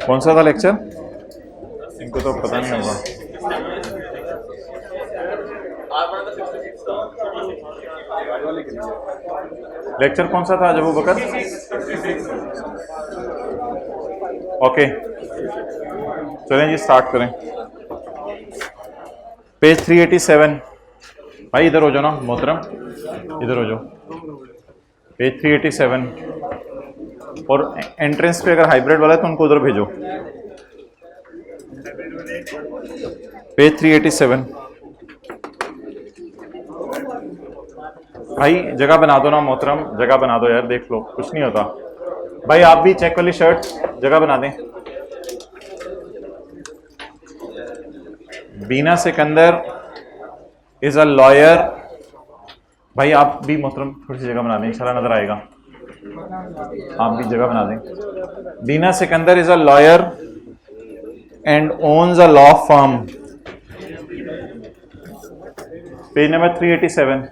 कौन सा था लेक्चर? इनको तो पता नहीं होगा। लेक्चर कौन सा था अबू बकर? ओके, चलें जी स्टार्ट करें। पेज 387। भाई इधर हो जाओ ना मोहतरम, इधर हो जाओ। पेज 387 और एंट्रेंस पे अगर हाइब्रिड वाला है तो उनको उधर भेजो। पेज 387। भाई जगह बना दो ना मोहतरम, जगह बना दो यार, देख लो कुछ नहीं होता। भाई आप भी चेक वाली शर्ट जगह बना दें। Bina Sikandar is a lawyer. भाई आप भी मोहतरम थोड़ी सी जगह बना दें, इंशाल्लाह नजर आएगा। आप भी जगह बना दें। Bina Sikandar is a lawyer and owns a law firm. Page number 387।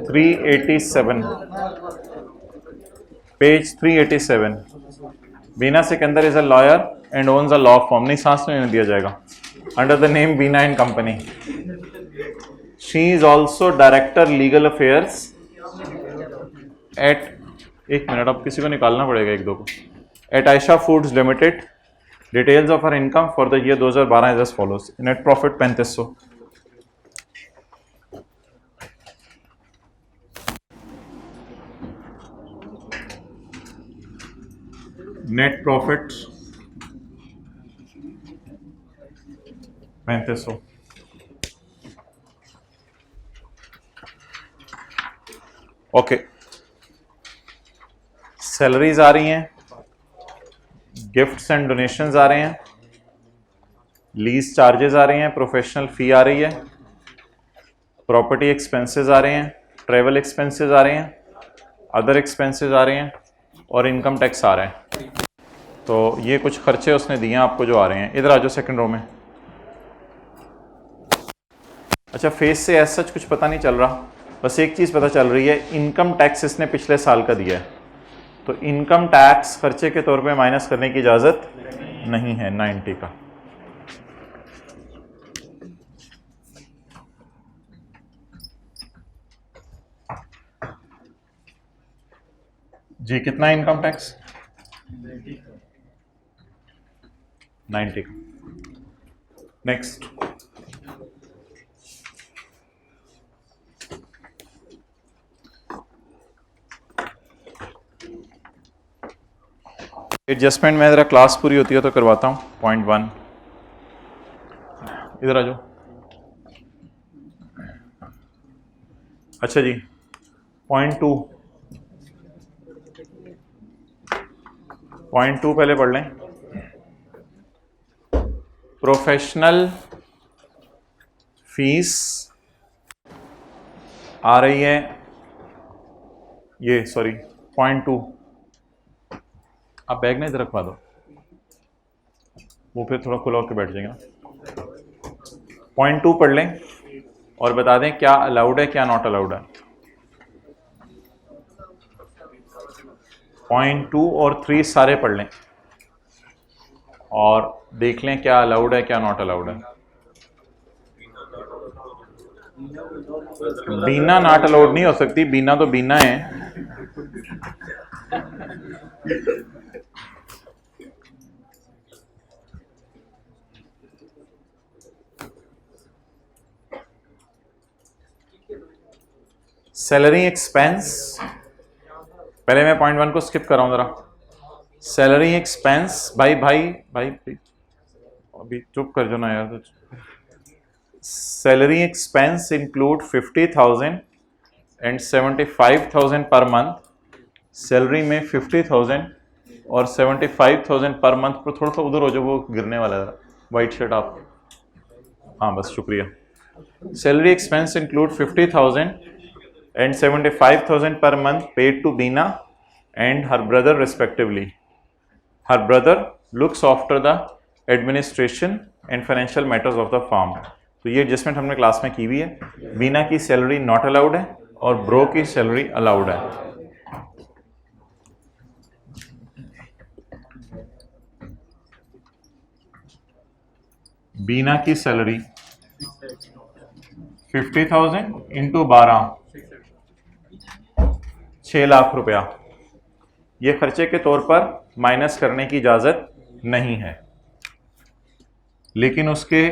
387 page 387। Bina Sikandar is a lawyer and owns a law firm. नहीं, सांस नहीं दिया जाएगा। Under the name Bina and company. She is also director legal affairs at, एक मिनट अब किसी को निकालना पड़ेगा एक दो को, at Ayesha foods limited. Details of her income for the year 2012 is as follows. Net profit 3500। Net profit 3500। Okay, salaries आ रही हैं, गिफ्ट्स एंड डोनेशंस आ रहे हैं, लीज चार्जेस आ रहे हैं, प्रोफेशनल फी आ रही है, प्रॉपर्टी एक्सपेंसेस आ रहे हैं, ट्रेवल एक्सपेंसेस आ रहे हैं, अदर एक्सपेंसेस आ रहे हैं और इनकम टैक्स आ रहा है। तो ये कुछ खर्चे उसने दिए हैं आपको जो आ रहे हैं। इधर आ जाओ सेकंड रो में। अच्छा, फेस से ऐसा सच कुछ पता नहीं चल रहा, बस एक चीज़ पता चल रही है, इनकम टैक्स इसने पिछले साल का दिया है, तो इनकम टैक्स खर्चे के तौर पे माइनस करने की इजाज़त नहीं है 90 का। जी कितना इनकम टैक्स? 90 का। नेक्स्ट, एडजस्टमेंट में ज़रा क्लास पूरी होती है तो करवाता हूँ। पॉइंट 1, इधर आ जाओ। अच्छा जी, पॉइंट 2 पहले पढ़ लें। प्रोफेशनल फीस आ रही है, ये सॉरी पॉइंट 2, आप बैग ना इधर रखवा दो, वो फिर थोड़ा खुला होकर बैठ जाएंगे ना। पॉइंट 2 पढ़ लें और बता दें क्या अलाउड है क्या नॉट अलाउड है। पॉइंट 2 और 3 सारे पढ़ लें और देख लें क्या अलाउड है क्या नॉट अलाउड है। बीना नॉट अलाउड नहीं हो सकती, बीना तो बीना है। सैलरी एक्सपेंस, पहले मैं पॉइंट 1 को स्किप कर रहा हूं जरा। सैलरी एक्सपेंस, भाई अभी चुप कर जो ना यार। Salary expense include 50,000 and 75,000 per month. Salary में 50,000 और 75,000 पर मंथ पर थोड़ा सा उधर हो जाओ, वो गिरने वाला है वाइट शर्ट आप। हाँ बस शुक्रिया। Salary expense include 50,000 and 75,000 per month paid to Beena and her brother respectively. Her brother looks after the administration and financial matters of the farm. तो ये एडजस्टमेंट हमने क्लास में की हुई है। बीना की सैलरी नॉट अलाउड है और ब्रो की सैलरी अलाउड है। बीना की सैलरी 50,000 इंटू 12, 6 लाख रुपया, ये खर्चे के तौर पर माइनस करने की इजाजत नहीं है, लेकिन उसके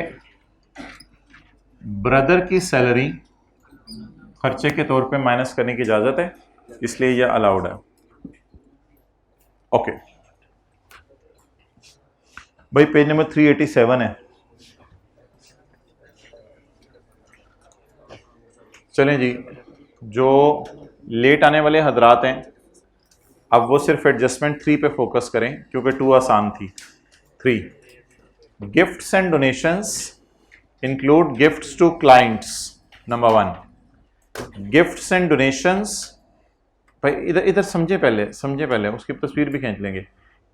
ब्रदर की सैलरी खर्चे के तौर पे माइनस करने की इजाजत है, इसलिए यह अलाउड है। ओके भाई, पेज नंबर 387 है। चलें जी, जो लेट आने वाले हजरात हैं अब वो सिर्फ एडजस्टमेंट 3 पे फोकस करें क्योंकि 2 आसान थी। 3, gifts and donations include gifts to clients. Number 1, gifts and donations, भाई इधर इधर समझे पहले उसकी तस्वीर भी खींच लेंगे।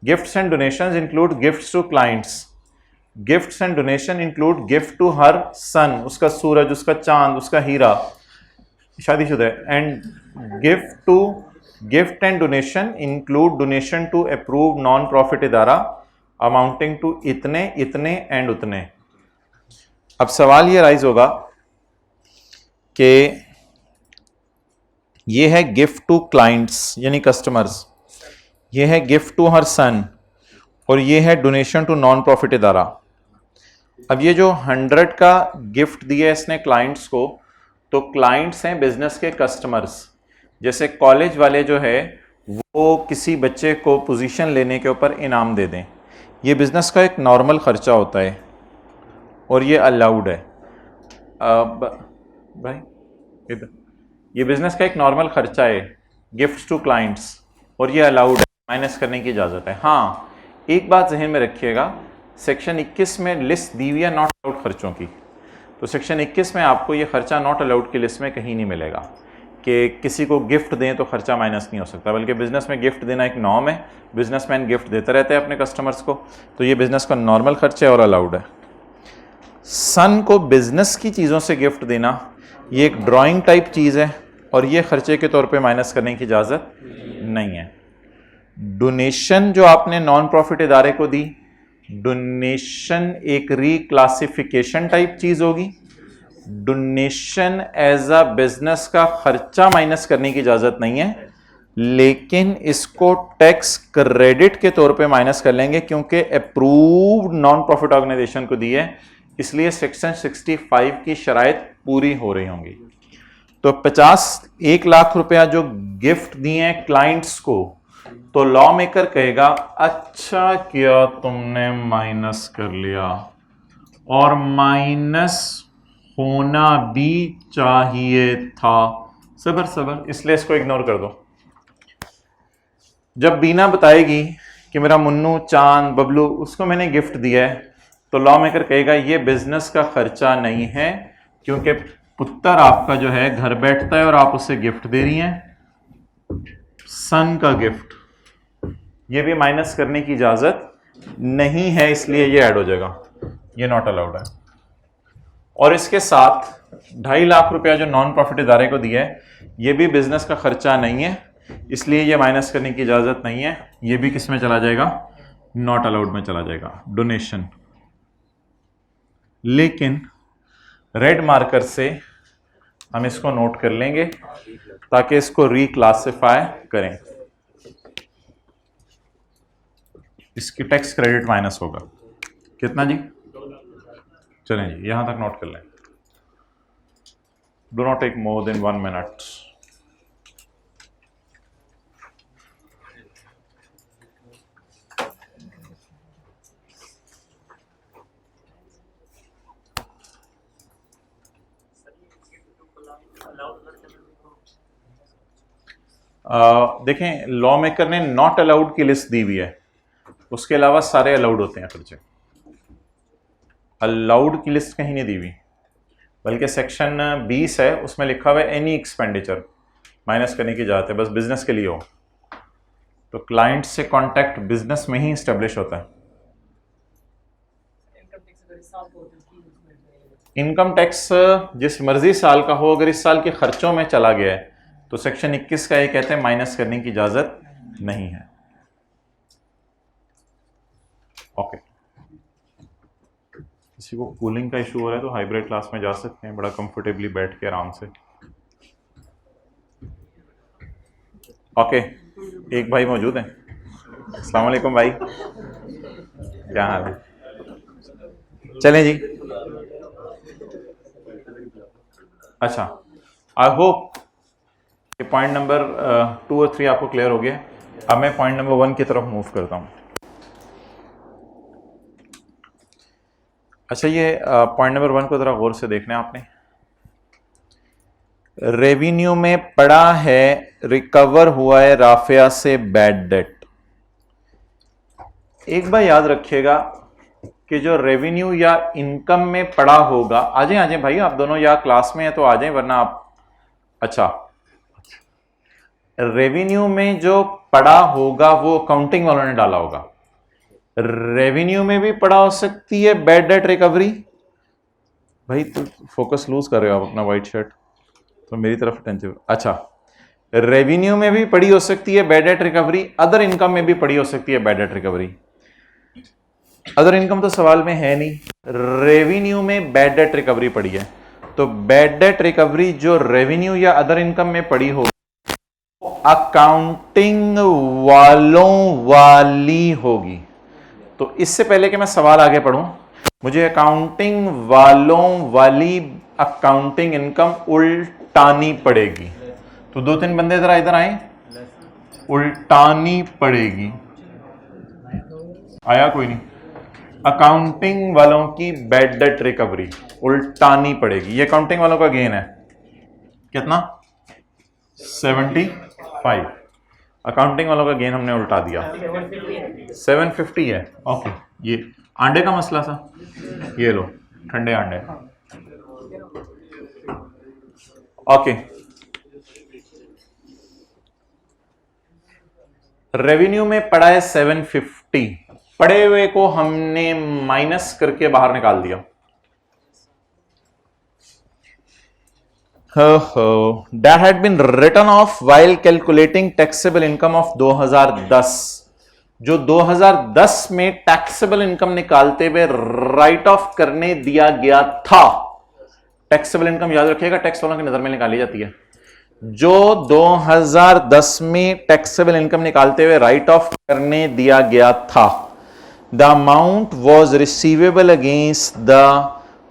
Gifts and donations include gifts to clients. Gifts and donation include gift to her son, उसका सूरज, उसका चांद, उसका हीरा, शादीशुदा है। And gift and donation include donation to approved non profit इदारा अमाउंटिंग टू इतने इतने एंड उतने। अब सवाल ये राइज होगा कि ये है गिफ्ट टू क्लाइंट्स यानी कस्टमर्स, ये है गिफ्ट टू हर सन, और ये है डोनेशन टू नॉन प्रॉफिट इदारा। अब ये जो 100 का गिफ्ट दिया है इसने क्लाइंट्स को, तो क्लाइंट्स हैं बिजनेस के कस्टमर्स। जैसे कॉलेज वाले जो है वो किसी बच्चे को पोजीशन लेने के ऊपर इनाम दे दें, ये बिजनेस का एक नॉर्मल खर्चा होता है और ये अलाउड है। भाई इधर, ये बिजनेस का एक नॉर्मल खर्चा है, गिफ्ट्स टू क्लाइंट्स, और ये अलाउड है, माइनस करने की इजाज़त है। हाँ, एक बात जहन में रखिएगा, सेक्शन 21 में लिस्ट दी हुई है नॉट अलाउड खर्चों की, तो सेक्शन 21 में आपको ये खर्चा नॉट अलाउड की लिस्ट में कहीं नहीं मिलेगा कि किसी को गिफ्ट दें तो खर्चा माइनस नहीं हो सकता, बल्कि बिजनेस में गिफ्ट देना एक नॉर्म है, बिजनेसमैन गिफ्ट देता रहता है अपने कस्टमर्स को, तो ये बिजनेस का नॉर्मल खर्चा है और अलाउड है। सन को बिजनेस की चीज़ों से गिफ्ट देना ये एक ड्राइंग टाइप चीज़ है और ये खर्चे के तौर पे माइनस करने की इजाज़त नहीं है। डोनेशन जो आपने नॉन प्रॉफिट इदारे को दी, डोनेशन एक रिक्लासिफिकेशन टाइप चीज़ होगी। डोनेशन एज अ बिजनेस का खर्चा माइनस करने की इजाज़त नहीं है, लेकिन इसको टैक्स क्रेडिट के तौर पे माइनस कर लेंगे क्योंकि अप्रूव्ड नॉन प्रॉफिट ऑर्गेनाइजेशन को दी है, इसलिए सेक्शन 65 की शराइत पूरी हो रही होंगी। तो 1 लाख रुपया जो गिफ्ट दिए हैं क्लाइंट्स को, तो लॉ मेकर कहेगा अच्छा किया तुमने माइनस कर लिया, और माइनस होना भी चाहिए था। सबर, इसलिए इसको इग्नोर कर दो। जब बीना बताएगी कि मेरा मुन्नू, चांद, बबलू, उसको मैंने गिफ्ट दिया है, तो लॉ मेकर कहेगा ये बिजनेस का खर्चा नहीं है क्योंकि पुत्र आपका जो है घर बैठता है और आप उसे गिफ्ट दे रही हैं, सन का गिफ्ट, ये भी माइनस करने की इजाजत नहीं है, इसलिए ये ऐड हो जाएगा, ये नॉट अलाउड है। और इसके साथ 2.5 लाख रुपया जो नॉन प्रॉफिट इदारे को दिया है, ये भी बिजनेस का खर्चा नहीं है, इसलिए ये माइनस करने की इजाजत नहीं है, ये भी किस में चला जाएगा, नॉट अलाउड में चला जाएगा, डोनेशन। लेकिन रेड मार्कर से हम इसको नोट कर लेंगे ताकि इसको रिक्लासिफाई करें। इसकी टैक्स क्रेडिट माइनस होगा कितना जी, चलें जी यहां तक नोट कर लें। Do not take more than 1 minute. देखें, लॉ मेकर ने नॉट अलाउड की लिस्ट दी हुई है, उसके अलावा सारे अलाउड होते हैं खर्चे, अलाउड की लिस्ट कहीं नहीं दी हुई, बल्कि सेक्शन 20 है उसमें लिखा हुआ है एनी एक्सपेंडिचर माइनस करने की इजाजत है, बस बिजनेस के लिए हो। तो क्लाइंट से कांटेक्ट बिजनेस में ही स्टेब्लिश होता है। इनकम टैक्स जिस मर्जी साल का हो, अगर इस साल के खर्चों में चला गया है तो सेक्शन 21 का ये कहते हैं माइनस करने की इजाजत नहीं है। ओके, किसी को कूलिंग का इशू हो रहा है तो हाइब्रिड क्लास में जा सकते हैं, बड़ा कंफर्टेबली बैठ के आराम से। ओके, एक भाई मौजूद हैं। अस्सलाम वालेकुम भाई, क्या हाल है? चलें जी। अच्छा, आई होप कि पॉइंट नंबर 2 और 3 आपको क्लियर हो गया। अब मैं पॉइंट नंबर 1 की तरफ मूव करता हूं। अच्छा, ये पॉइंट नंबर 1 को जरा गौर से देखना है आपने। रेवेन्यू में पड़ा है, रिकवर हुआ है राफिया से बैड डेट। एक बार याद रखिएगा कि जो रेवेन्यू या इनकम में पड़ा होगा, आ जाए भाई, आप दोनों या क्लास में हैं तो आ जाएं, वरना आप, अच्छा, रेवेन्यू में जो पड़ा होगा वो अकाउंटिंग वालों ने डाला होगा। रेवेन्यू में भी पड़ा हो सकती है बैड डेट रिकवरी। भाई तो फोकस लूज कर रहे हो आप अपना, वाइट शर्ट तो मेरी तरफ अटेंटिव। अच्छा, रेवेन्यू में भी पड़ी हो सकती है bad debt recovery, other income में भी पड़ी हो सकती है bad debt recovery. Other income तो सवाल में है नहीं, रेवेन्यू में बैड डेट रिकवरी पड़ी है, तो बैड डेट रिकवरी जो रेवेन्यू या अदर इनकम में पड़ी हो अकाउंटिंग वालों वाली होगी। तो इससे पहले कि मैं सवाल आगे पढ़ूं, मुझे अकाउंटिंग वालों वाली अकाउंटिंग इनकम उल्टानी पड़ेगी। तो 2-3 बंदे जरा इधर आए, उल्टानी पड़ेगी। आया कोई नहीं? अकाउंटिंग वालों की बैड डेट रिकवरी उल्टानी पड़ेगी। ये अकाउंटिंग वालों का गेन है कितना? 75। अकाउंटिंग वालों का गेन हमने उल्टा दिया, 750 है। ओके, ये अंडे का मसला था, ये लो ठंडे अंडे। ओके, रेवेन्यू में पड़ा है 750, पड़े हुए को हमने माइनस करके बाहर निकाल दिया। That had been written off while calculating taxable income of 2010। जो 2010 में टैक्सेबल इनकम निकालते हुए राइट ऑफ करने दिया गया था। टैक्सेबल इनकम याद रखिएगा, टैक्स वालों की नजर में निकाली जाती है। जो 2010 में टैक्सेबल इनकम निकालते हुए राइट ऑफ करने दिया गया था, the amount was receivable against the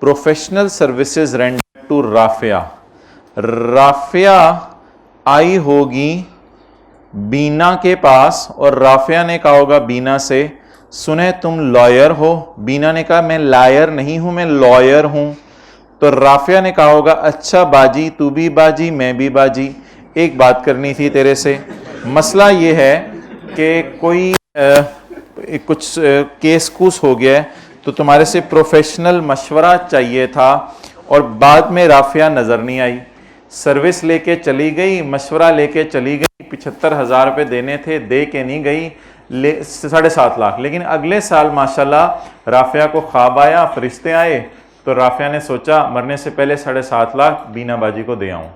professional services rendered to Rafia. Rafia आई होगी बीना के पास और राफिया ने कहा होगा बीना से, सुने तुम लॉयर हो? बीना ने कहा मैं लायर नहीं हूं, मैं लॉयर हूं। तो राफिया ने कहा होगा अच्छा बाजी, तू भी बाजी मैं भी बाजी, एक बात करनी थी तेरे से। मसला ये है कि कोई कुछ केस कूस हो गया है, तो तुम्हारे से प्रोफेशनल मशवरा चाहिए था। और बाद में राफिया नजर नहीं आई, सर्विस लेके चली गई, मशवरा लेके चली गई, 75,000 रुपये देने थे, दे के नहीं गई, 7.5 लाख। लेकिन अगले साल माशाल्लाह राफिया को ख्वाब आया, फरिश्ते आए, तो राफिया ने सोचा मरने से पहले 7.5 लाख बीना बाजी को दे आऊं।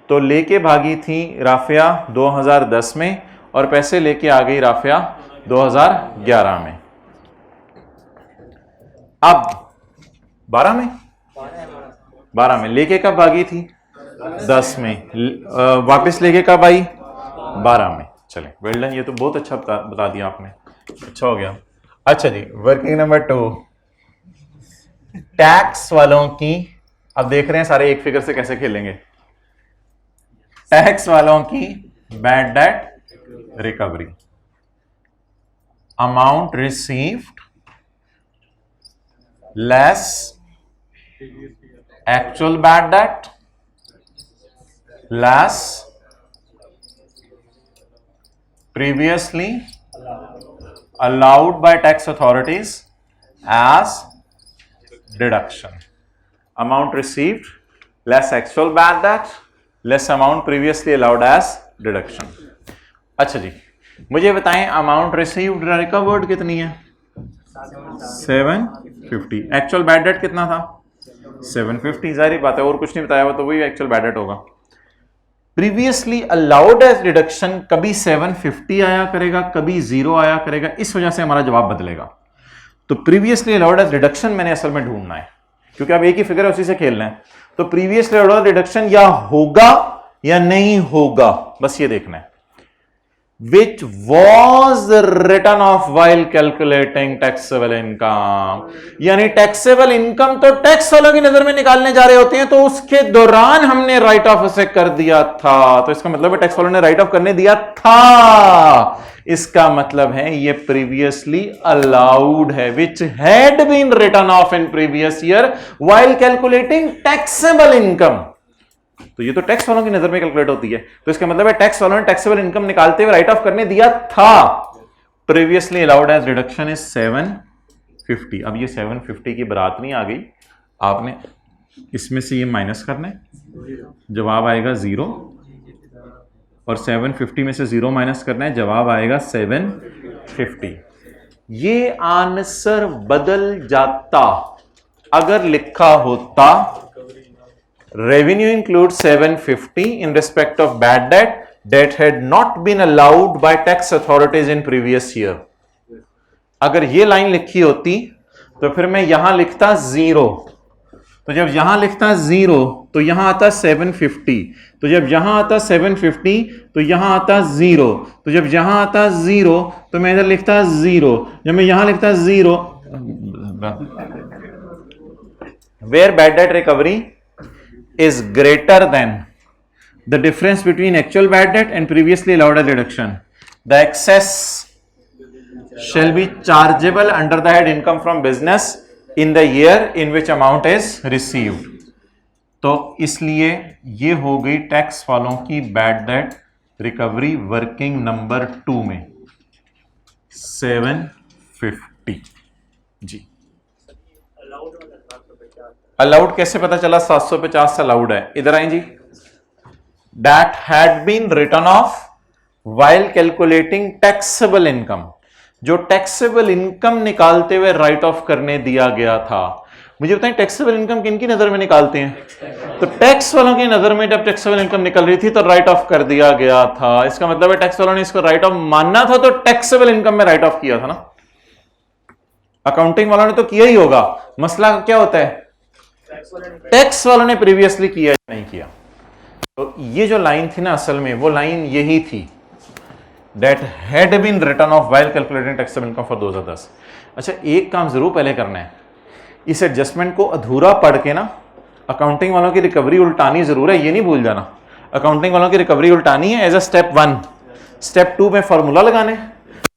तो लेके भागी थी राफिया 2010 में और पैसे लेके आ गई राफिया 2011 में। अब 12 में लेके कब भागी थी? 10 में। वापस लेके कब आई? 12 में। चले, वेल डन, ये तो बहुत अच्छा बता दिया आपने, अच्छा हो गया। अच्छा जी, वर्किंग नंबर 2, टैक्स वालों की, अब देख रहे हैं सारे एक फिगर से कैसे खेलेंगे। टैक्स वालों की bad debt recovery, amount received less actual bad debt less previously allowed by tax authorities as deduction. Amount received less actual bad debt less amount previously allowed as deduction. अच्छा जी, मुझे बताएं amount received recovered कितनी है? 750। Actual bad debt कितना था? 750। जाहिर बात है, और कुछ नहीं बताया हुआ तो वही एक्चुअल बैड डेट होगा। प्रीवियसली अलाउड एज डिडक्शन कभी 750 आया करेगा, कभी 0 आया करेगा, इस वजह से हमारा जवाब बदलेगा। तो प्रीवियसली अलाउड एज रिडक्शन मैंने असल में ढूंढना है, क्योंकि आप एक ही फिगर है उसी से खेलना है। तो प्रीवियसली अलाउड रिडक्शन या होगा या नहीं होगा, बस ये देखना है। Which was written off while calculating taxable income, यानी टैक्सेबल इनकम तो टैक्स वालों की नजर में निकालने जा रहे होते हैं, तो उसके दौरान हमने राइट ऑफ उसे कर दिया था, तो इसका मतलब है टैक्स वालों ने राइट ऑफ करने दिया था। इसका मतलब है ये प्रीवियसली अलाउड है, which had been written off in previous year while calculating taxable income। तो ये तो टैक्स वालों की नजर में कैलकुलेट होती है, तो इसका मतलब है टैक्स वालों ने टैक्सेबल इनकम निकालते हुए राइट ऑफ करने दिया था। Previously allowed as reduction is 750। अब ये 750 की बारात नहीं आ गई, आपने इसमें से ये माइनस करना है, जवाब आएगा 0, और 750 में से 0 माइनस करना है, जवाब आएगा 750। ये आंसर बदल जाता अगर लिखा होता revenue includes 750 in respect of bad debt that had not been allowed by tax authorities in previous year। अगर ये लाइन लिखी होती तो फिर मैं यहां लिखता 0, तो जब यहां लिखता 0 तो यहां आता 750, तो जब यहां आता 750 तो यहां आता 0, तो जब यहां आता 0 तो मैं इधर लिखता 0, जब मैं यहां लिखता 0, where bad debt recovery is greater than the difference between actual bad debt and previously allowed as reduction, the excess shall be chargeable under the head income from business in the year in which amount is received। तो इसलिए ये हो गई tax वालों की bad debt recovery working number 2 में 750 जी। Allowed कैसे पता चला 750 अलाउड है? इधर आए जी। That had been written off while calculating taxable income, जो टैक्सेबल इनकम निकालते हुए राइट ऑफ करने दिया गया था। मुझे बताएं टैक्सेबल इनकम किन की नजर में निकालते हैं? तो टैक्स वालों की नजर में जब टैक्सेबल इनकम निकल रही थी तो राइट ऑफ कर दिया गया था। इसका मतलब है टैक्स वालों ने इसको राइट ऑफ मानना था, तो टैक्सेबल इनकम में राइट ऑफ किया था ना। अकाउंटिंग वालों ने तो किया ही होगा। मसला क्या होता है, टैक्स वालों ने प्रीवियसली किया या नहीं किया। तो ये जो लाइन थी ना, असल में वो लाइन यही थी, that had been written off while calculating taxable income for 2010। अच्छा, एक काम जरूर पहले करना है, इस एडजस्टमेंट को अधूरा पढ़ के ना अकाउंटिंग वालों की रिकवरी उल्टानी जरूर है, ये नहीं भूल जाना। अकाउंटिंग वालों की रिकवरी उल्टानी है एज अ स्टेप 1। स्टेप 2 में फॉर्मूला लगाने,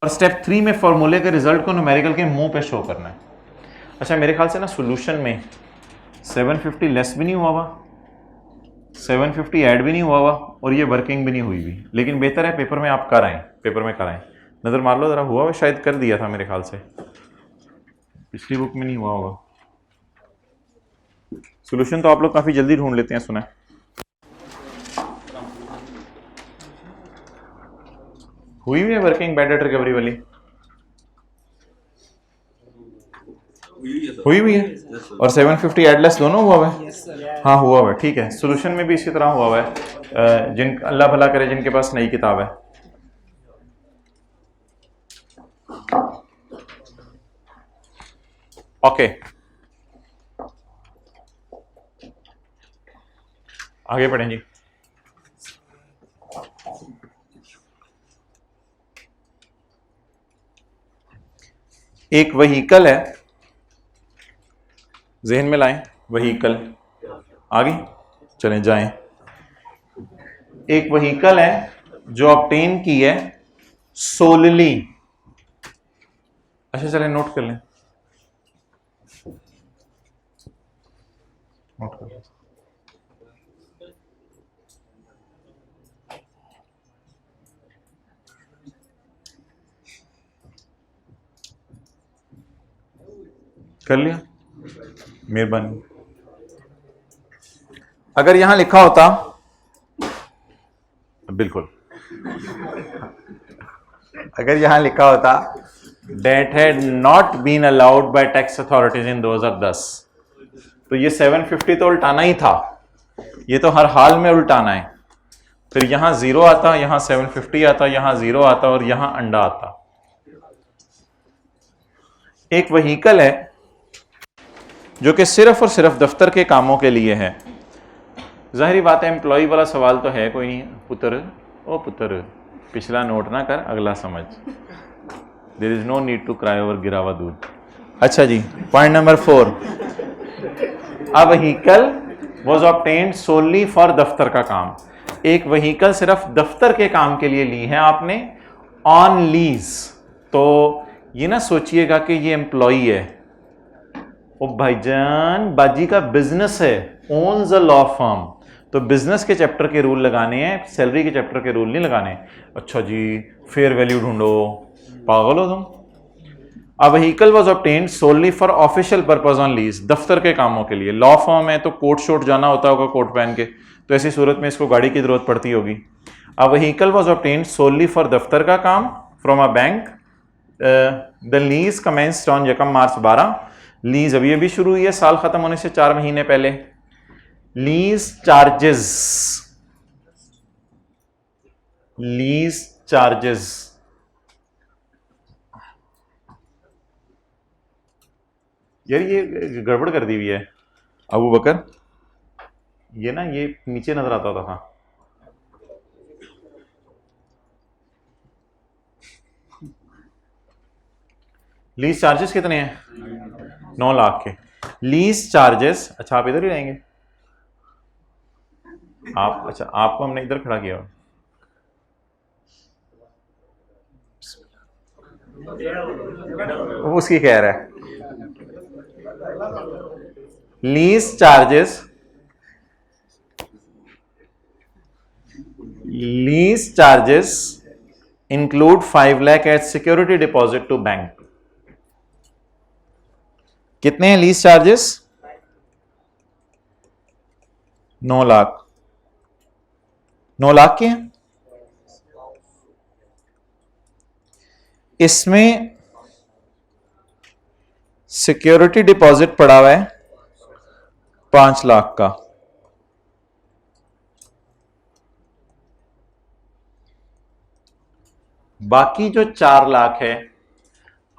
और स्टेप 3 में फॉर्मूले के रिजल्ट को न्यूमेरिकल के मुंह पे शो करना है। अच्छा, मेरे ख्याल से ना सोल्यूशन में 750 लेस भी नहीं हुआ हुआ, 750 ऐड भी नहीं हुआ हुआ, और ये वर्किंग भी नहीं हुई हुई। लेकिन बेहतर है पेपर में आप कर आए, पेपर में कराएं। नजर मार लो जरा, हुआ हुआ शायद कर दिया था मेरे ख्याल से, पिछली बुक में नहीं हुआ होगा। सोल्यूशन तो आप लोग काफी जल्दी ढूंढ लेते हैं, सुना है। हुई हुई है वर्किंग बैड डेट रिकवरी वाली, हुई हुई है, और 750 एडलेस दोनों हुआ हुआ है। हाँ हुआ हुआ है, ठीक है। सोल्यूशन में भी इसी तरह हुआ हुआ है। जिन अल्लाह भला करे जिनके पास नई किताब है। ओके, आगे पढ़ें जी। एक व्हीकल है, जहन में लाएं, व्हीकल आगे चलें जाएं। एक व्हीकल है जो ऑब्टेन की है सोलली। अच्छा चलें नोट कर लें, नोट कर लें। कर लिया, मेहरबानी। अगर यहां लिखा होता, बिल्कुल, अगर यहां लिखा होता that had not been allowed by tax authorities in 2010, तो ये 750 तो उल्टाना ही था, ये तो हर हाल में उल्टाना है। फिर यहां 0 आता, यहां 750 आता, यहां 0 आता, और यहां अंडा आता। एक व्हीकल है जो कि सिर्फ और सिर्फ दफ्तर के कामों के लिए है। जाहिर बात है एम्प्लॉय वाला सवाल तो है कोई नहीं। पुत्र, ओ पुत्र, पिछला नोट ना कर, अगला समझ। There is no need to cry over गिरा हुआ दूध। अच्छा जी, point number 4, a vehicle was obtained solely for दफ्तर का काम। एक व्हीकल सिर्फ दफ्तर के काम के लिए ली है आपने ऑन लीज। तो ये ना सोचिएगा कि ये एम्प्लॉई है, ओ भाईजान बाजी का बिजनेस है, ओन्स अ लॉ फर्म। तो बिजनेस के चैप्टर के रूल लगाने हैं, सैलरी के चैप्टर के रूल नहीं लगाने। अच्छा जी, फेयर वैल्यू ढूंढो, पागल हो तुम। A vehicle was obtained solely for official purpose on lease, दफ्तर के कामों के लिए। लॉ फर्म है तो कोट शोट जाना होता होगा कोट पहन के, तो ऐसी सूरत में इसको गाड़ी की जरूरत पड़ती होगी। A vehicle was obtained solely for दफ्तर का काम from a bank. The lease commenced on यकम मार्च 12। लीज अभी अभी शुरू हुई है, साल खत्म होने से 4 महीने पहले। लीज चार्जेस, लीज चार्जेस, यार ये गड़बड़ कर दी हुई है अबू बकर, ये ना ये नीचे नजर आता था। लीज चार्जेस कितने हैं? 9 लाख के लीज चार्जेस। अच्छा आप इधर ही रहेंगे आप? अच्छा आपको हमने इधर खड़ा किया, वो उसकी कह रहा है। Lease charges, lease charges include 5 lakh as security deposit to bank. कितने हैं लीज चार्जेस? 9 लाख। 9 लाख के हैं। इसमें सिक्योरिटी डिपॉजिट पड़ा हुआ है 5 लाख का। बाकी जो 4 लाख है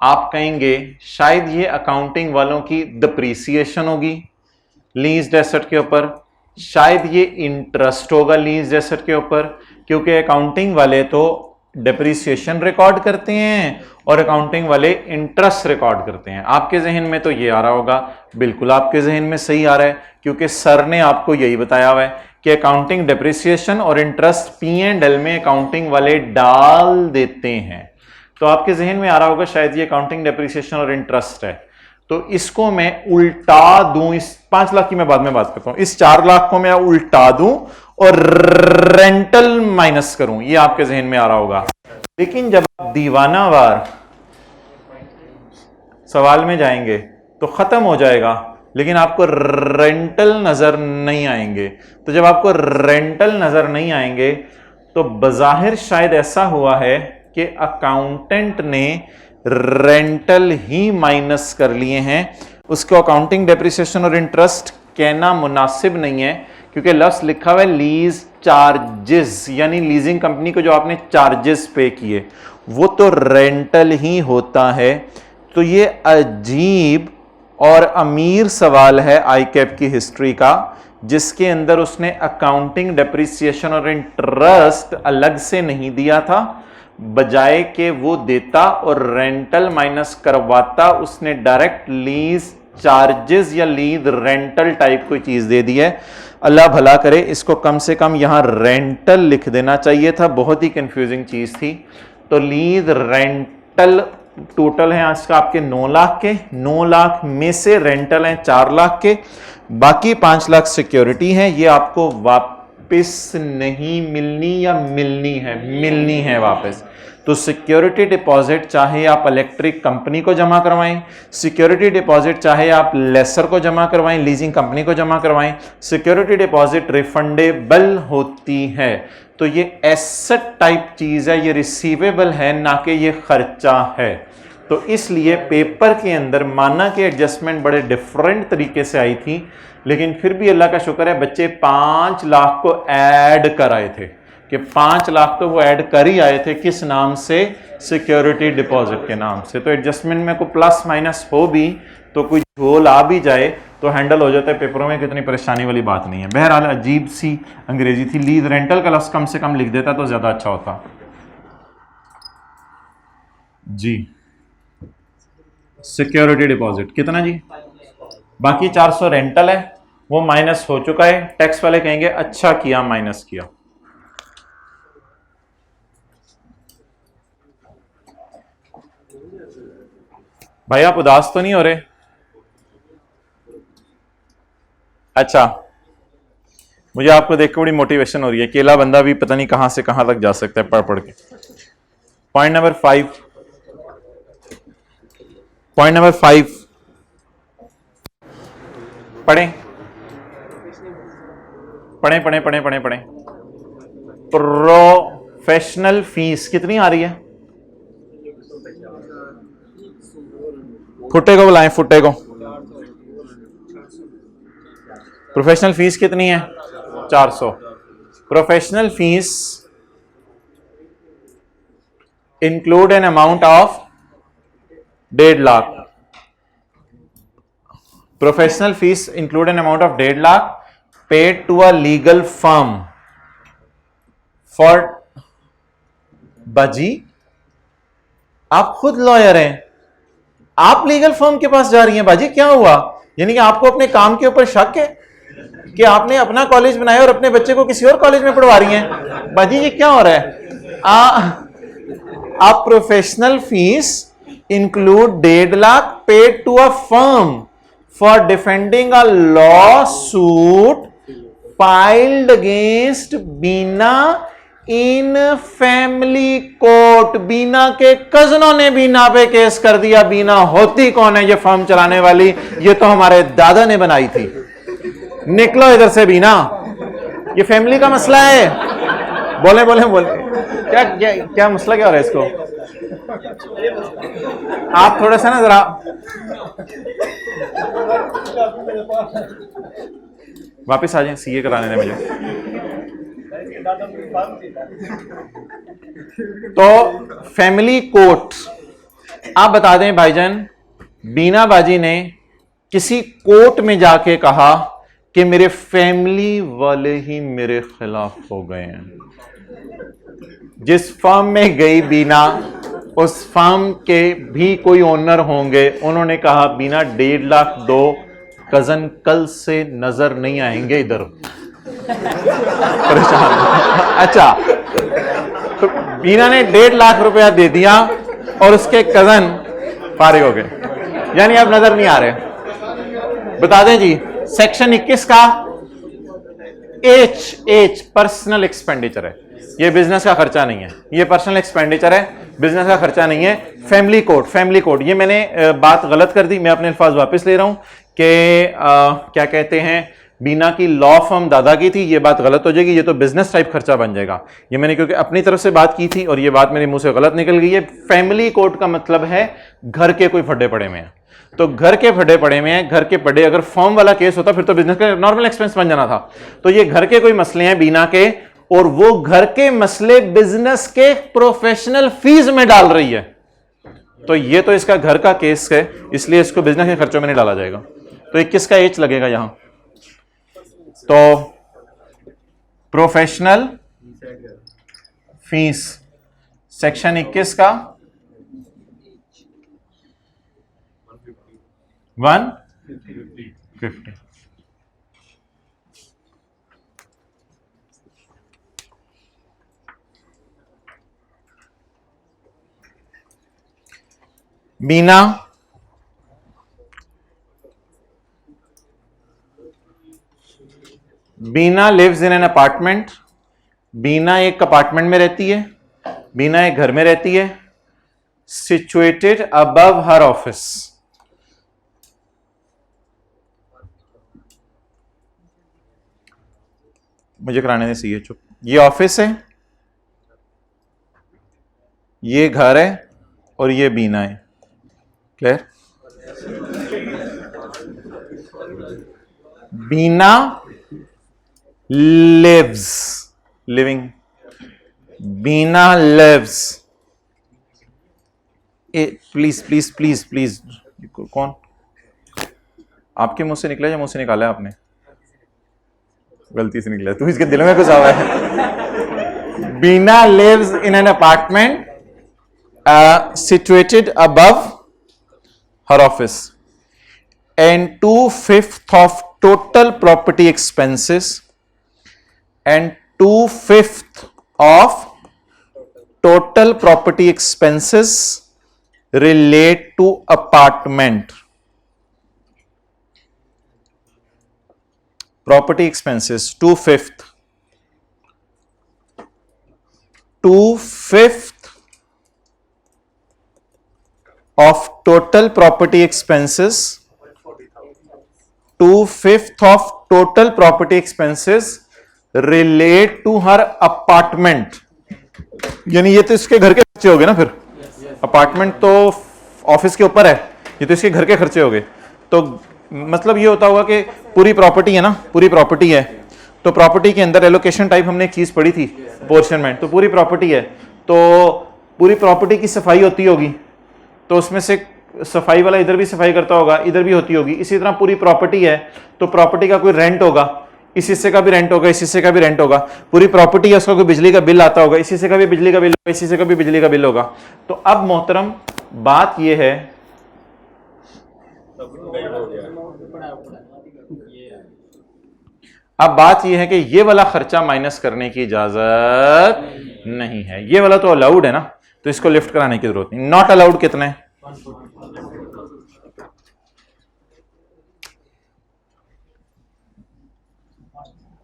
आप कहेंगे शायद ये अकाउंटिंग वालों की डिप्रीसिएशन होगी लीज्ड एसेट के ऊपर, शायद ये इंटरेस्ट होगा लीज्ड एसेट के ऊपर, क्योंकि अकाउंटिंग वाले तो डिप्रीसिएशन रिकॉर्ड करते हैं और अकाउंटिंग वाले इंटरेस्ट रिकॉर्ड करते हैं। आपके जहन में तो ये आ रहा होगा, बिल्कुल आपके जहन में सही आ रहा है, क्योंकि सर ने आपको यही बताया हुआ है कि अकाउंटिंग डिप्रीसिएशन और इंटरेस्ट P&L में अकाउंटिंग वाले डाल देते हैं। तो आपके जहन में आ रहा होगा शायद ये अकाउंटिंग डिप्रीसिएशन और इंटरेस्ट है। तो इसको मैं उल्टा दूं, इस 5 लाख की मैं बाद में बात करता हूं, इस 4 लाख को मैं उल्टा दूं और रेंटल माइनस करूं, ये आपके जहन में आ रहा होगा। लेकिन जब आप दीवानावार सवाल में जाएंगे तो खत्म हो जाएगा, लेकिन आपको रेंटल नजर नहीं आएंगे। तो जब आपको रेंटल नजर नहीं आएंगे तो बजाहिर शायद ऐसा हुआ है कि अकाउंटेंट ने रेंटल ही माइनस कर लिए हैं। उसको अकाउंटिंग डेप्रिसिएशन और इंटरेस्ट कहना मुनासिब नहीं है, क्योंकि लफ्ज लिखा हुआ है लीज चार्जेस, यानी लीजिंग कंपनी को जो आपने चार्जेस पे किए वो तो रेंटल ही होता है। तो ये अजीब और अमीर सवाल है आईकैप की हिस्ट्री का, जिसके अंदर उसने अकाउंटिंग डेप्रिसिएशन और इंटरेस्ट अलग से नहीं दिया था, बजाय के वो देता और रेंटल माइनस करवाता, उसने डायरेक्ट लीज चार्जेस या लीज रेंटल टाइप कोई चीज दे दी है। अल्लाह भला करे, इसको कम से कम यहां रेंटल लिख देना चाहिए था, बहुत ही कंफ्यूजिंग चीज थी। तो लीज रेंटल टोटल है आज का आपके 9 लाख के, 9 लाख में से रेंटल हैं 4 लाख के, बाकी 5 लाख सिक्योरिटी है। ये आपको वापस नहीं मिलनी या मिलनी है वापस। तो सिक्योरिटी डिपॉजिट चाहे आप इलेक्ट्रिक कंपनी को जमा करवाएं, सिक्योरिटी डिपॉजिट चाहे आप लेसर को जमा करवाएं, लीजिंग कंपनी को जमा करवाएं, सिक्योरिटी डिपॉजिट रिफंडेबल होती है। तो ये एसेट टाइप चीज है, ये रिसीवेबल है, ना कि ये खर्चा है। तो इसलिए पेपर के अंदर माना कि एडजस्टमेंट बड़े डिफरेंट तरीके से आई थी, लेकिन फिर भी अल्लाह का शुक्र है बच्चे 5 लाख को ऐड कराए थे। कि 5 लाख तो वो ऐड कर ही आए थे, किस नाम से? सिक्योरिटी डिपॉजिट के नाम से। तो एडजस्टमेंट में कोई प्लस माइनस हो भी तो कोई झोल आ भी जाए तो हैंडल हो जाता है, पेपरों में कितनी परेशानी वाली बात नहीं है। बहरहाल अजीब सी अंग्रेजी थी, लीज रेंटल का लफ्ज कम से कम लिख देता तो ज्यादा अच्छा होता जी। सिक्योरिटी डिपॉजिट कितना जी? बाकी 400 रेंटल है, वो माइनस हो चुका है। टैक्स वाले कहेंगे अच्छा किया माइनस किया। भाई आप उदास तो नहीं हो रहे? अच्छा, मुझे आपको देख के बड़ी मोटिवेशन हो रही है। अकेला बंदा भी पता नहीं कहां से कहां तक जा सकता है पढ़ पढ़ के। पॉइंट नंबर 5, पॉइंट नंबर 5 पढ़ें पढ़ें पढ़ें पढ़ें पढ़ें पढ़ें। प्रोफेशनल फीस कितनी आ रही है? फुट्टे को बुलाएं, फुट्टे को। प्रोफेशनल फीस कितनी है? 400। Professional fees include an amount of 1.5 lakh. Professional fees include an amount of 1.5 lakh paid to a legal firm for. बाजी आप खुद लॉयर हैं, आप लीगल फर्म के पास जा रही हैं? बाजी क्या हुआ? यानी कि आपको अपने काम के ऊपर शक है कि आपने अपना कॉलेज बनाया और अपने बच्चे को किसी और कॉलेज में पढ़वा रही हैं? बाजी ये क्या हो रहा है? आप professional fees include 1.5 lakh paid to a firm for defending a lawsuit filed against Bina in family court. Bina के कजनों ने बीना पे केस कर दिया। बीना होती कौन है ये फर्म चलाने वाली? ये तो हमारे दादा ने बनाई थी। निकलो इधर से बीना, ये फैमिली का मसला है। बोले बोले बोले क्या क्या क्या मसला क्या हो रहा है इसको? आप थोड़ा सा ना जरा वापस आ जाए, सीए कराने दें मुझे। तो फैमिली कोर्ट, आप बता दें भाईजान, बीना बाजी ने किसी कोर्ट में जाके कहा कि मेरे फैमिली वाले ही मेरे खिलाफ हो गए हैं। जिस फर्म में गई बीना, उस फर्म के भी कोई ओनर होंगे, उन्होंने कहा बीना 1.5 लाख दो, कजन कल से नजर नहीं आएंगे इधर। परेशान। अच्छा, तो बीना ने 1.5 लाख रुपया दे दिया और उसके कजन फारिग हो गए, यानी अब नजर नहीं आ रहे। बता दें जी, सेक्शन 21 का एच पर्सनल एक्सपेंडिचर है। ये बिजनेस का खर्चा नहीं है, ये पर्सनल एक्सपेंडिचर है, बिजनेस का खर्चा नहीं है। फैमिली कोर्ट, फैमिली कोर्ट, ये मैंने बात गलत कर दी, मैं अपने अल्फाज वापस ले रहा हूं कि क्या कहते हैं, बीना की लॉ फर्म दादा की थी, ये बात गलत हो जाएगी, ये तो बिजनेस टाइप खर्चा बन जाएगा। ये मैंने क्योंकि अपनी तरफ से बात की थी और ये बात मेरे मुंह से गलत निकल गई है। फैमिली कोर्ट का मतलब है घर के कोई फड्डे पड़े में है, तो घर के फड्डे पड़े में है। घर के फड्डे, अगर फर्म वाला केस होता फिर तो बिजनेस का नॉर्मल एक्सपेंस बन जाना था। तो ये घर के कोई मसले हैं बीना के, और वो घर के मसले बिजनेस के प्रोफेशनल फीस में डाल रही है। तो ये तो इसका घर का केस है, इसलिए इसको बिजनेस के खर्चों में नहीं डाला जाएगा। तो 21 का एच लगेगा यहां। तो प्रोफेशनल फीस सेक्शन 21 का 150। बीना लिव्स इन एन अपार्टमेंट। बीना एक अपार्टमेंट में रहती है, बीना एक घर में रहती है, सिचुएटेड अबव हर ऑफिस। मुझे कराने दे सीए चुप। ये ऑफिस है, ये घर है और ये बीना है। Clear? Bina lives, living, Bina lives, please please please please, कौन आपके मुंह से निकला या मुंह से निकाला है आपने? गलती से निकला, तू इसके दिल में घुसा हुआ है। Bina lives in an apartment situated above her office, and 2/5 of total property expenses and 2/5 of total property expenses relate to apartment. Property expenses 2/5 of total property expenses, 2/5 of total property expenses relate to her apartment. यानी ये तो इसके घर के खर्चे हो गए ना, फिर अपार्टमेंट तो ऑफिस के ऊपर है, ये तो इसके घर के खर्चे हो गए। तो मतलब ये होता होगा कि पूरी प्रॉपर्टी है ना, पूरी प्रॉपर्टी है, तो प्रॉपर्टी के अंदर एलोकेशन टाइप हमने एक चीज पढ़ी थी अपोर्शनमेंट, तो पूरी प्रॉपर्टी है, तो पूरी प्रॉपर्टी की सफाई होती होगी, तो उसमें से सफाई वाला इधर भी सफाई करता होगा, इधर भी होती होगी। इसी तरह पूरी प्रॉपर्टी है तो प्रॉपर्टी का कोई रेंट होगा, इस हिस्से का भी रेंट होगा, इस हिस्से का भी रेंट होगा। पूरी प्रॉपर्टी है, उसका कोई बिजली का बिल आता होगा, इस हिस्से का भी बिजली का बिल होगा, इस हिस्से का भी बिजली का बिल होगा। तो अब मोहतरम बात यह है, अब बात यह है कि ये वाला खर्चा माइनस करने की इजाजत नहीं है। ये वाला तो अलाउड है ना, तो इसको लिफ्ट कराने की जरूरत नहीं। नॉट अलाउड कितने?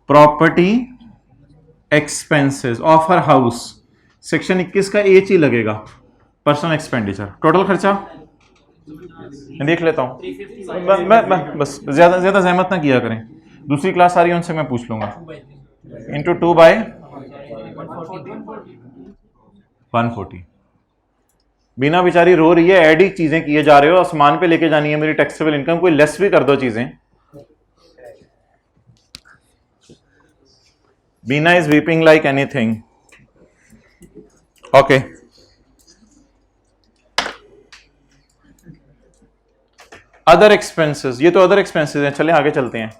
Property expenses of her house, section 21 का एच ही लगेगा, पर्सनल एक्सपेंडिचर। टोटल खर्चा देख लेता हूं, बस ज्यादा जहमत ना किया करें, दूसरी क्लास आ रही है उनसे मैं पूछ लूंगा। इंटू 2/140। बीना बेचारी रो रही है, ऐड ही चीजें किए जा रहे हो, आसमान पे लेके जानी है मेरी टैक्सेबल इनकम, कोई लेस भी कर दो चीजें। Bina is weeping like anything. Okay, other expenses, ये तो अदर एक्सपेंसेस हैं, चलें आगे चलते हैं।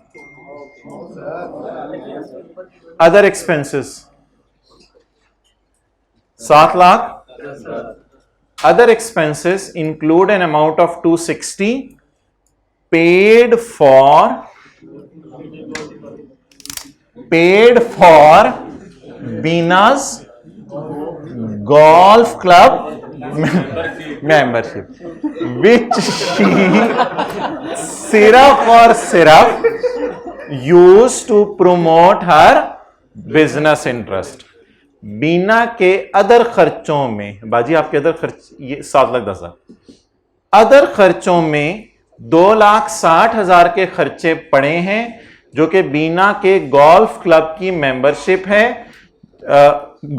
Other expenses 7 lakh. Other expenses include an amount of 260 paid for Bina's golf club membership, which she syrup used to promote her business interest. बीना के other खर्चों में, बाजी आपके अदर खर्च ये 7,10,000, अदर खर्चों में 2,60,000 के खर्चे पड़े हैं जो कि बीना के गोल्फ क्लब की मेंबरशिप है।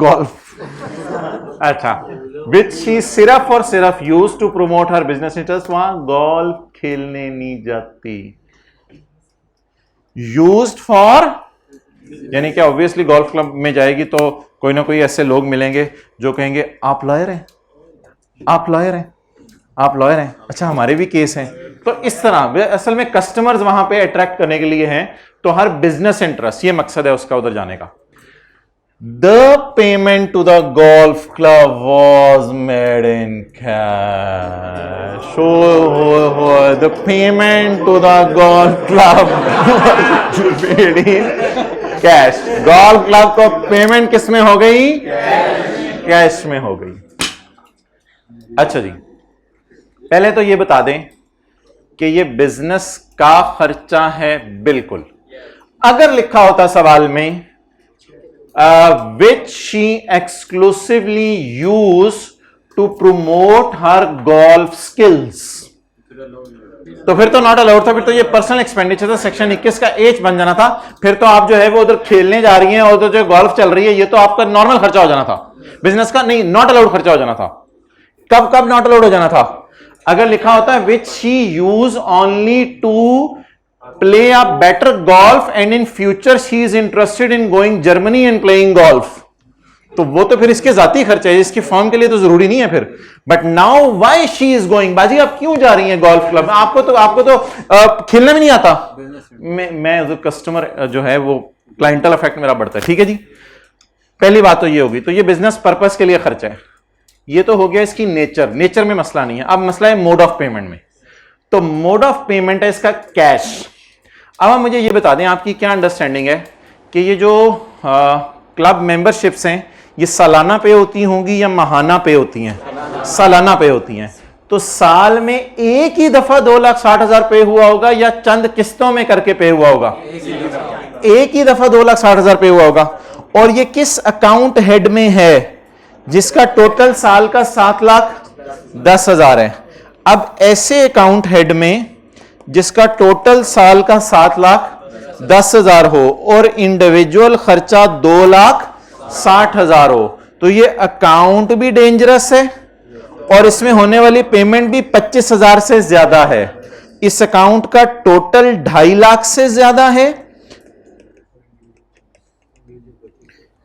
गोल्फ अच्छा, विच शी सिर्फ use to promote her business interest. वहां गोल्फ खेलने नहीं जाती, यूज्ड फॉर यानी कि ऑब्वियसली गोल्फ क्लब में जाएगी तो कोई ना कोई ऐसे लोग मिलेंगे जो कहेंगे आप लॉयर हैं, आप लॉयर हैं, आप लॉयर हैं, अच्छा हमारे भी केस हैं। तो इस तरह असल में कस्टमर्स वहां पे अट्रैक्ट करने के लिए हैं, तो हर बिजनेस इंटरेस्ट, ये मकसद है उसका उधर जाने का। The payment to the golf club was made in cash. The payment to the golf club made in cash. Golf club को पेमेंट किस में हो गई? कैश में हो गई। अच्छा जी, पहले तो ये बता दें कि ये बिजनेस का खर्चा है, बिल्कुल। अगर लिखा होता सवाल में which she exclusively use to promote her golf skills, तो फिर तो नॉट अलाउड था, फिर तो ये पर्सनल एक्सपेंडिचर था, सेक्शन 21 का एच बन जाना था। फिर तो आप जो है वो उधर खेलने जा रही हैं और उधर जो गोल्फ चल रही है, ये तो आपका नॉर्मल खर्चा हो जाना था, बिजनेस का नहीं, नॉट अलाउड खर्चा हो जाना था। कब कब नॉट अलाउड हो जाना था? अगर लिखा होता है which she use only to play a better golf and in future she is interested in going Germany and playing golf, तो वो तो फिर इसके जाती खर्चा है, इसकी फर्म के लिए तो जरूरी नहीं है फिर। But now why she is going, बाजी आप क्यों जा रही हैं गोल्फ क्लब में? आपको तो खेलना भी नहीं आता। मैं एज कस्टमर जो है वो क्लाइंटल इफेक्ट मेरा बढ़ता है। ठीक है जी, पहली बात तो ये होगी। तो ये बिजनेस पर्पस के लिए खर्चा है। ये तो हो गया इसकी नेचर में मसला नहीं है। अब मसला है मोड ऑफ पेमेंट में। तो मोड ऑफ पेमेंट है इसका कैश। अब आप मुझे ये बता दें, आपकी क्या अंडरस्टैंडिंग है कि ये जो क्लब मेंबरशिप्स हैं ये सालाना पे होती होंगी या माहाना पे होती हैं? सालाना पे होती हैं। तो साल में एक ही दफा 2,60,000 पे हुआ होगा या चंद किस्तों में करके पे हुआ होगा? एक ही दफा 2,60,000 पे हुआ होगा। और ये किस अकाउंट हेड में है जिसका टोटल साल का 7,10,000 है? अब ऐसे अकाउंट हेड में जिसका टोटल साल का 7,10,000 हो और इंडिविजुअल खर्चा 2,60,000 हो, तो ये अकाउंट भी डेंजरस है और इसमें होने वाली पेमेंट भी 25,000 से ज्यादा है। इस अकाउंट का टोटल 2.5 लाख से ज्यादा है।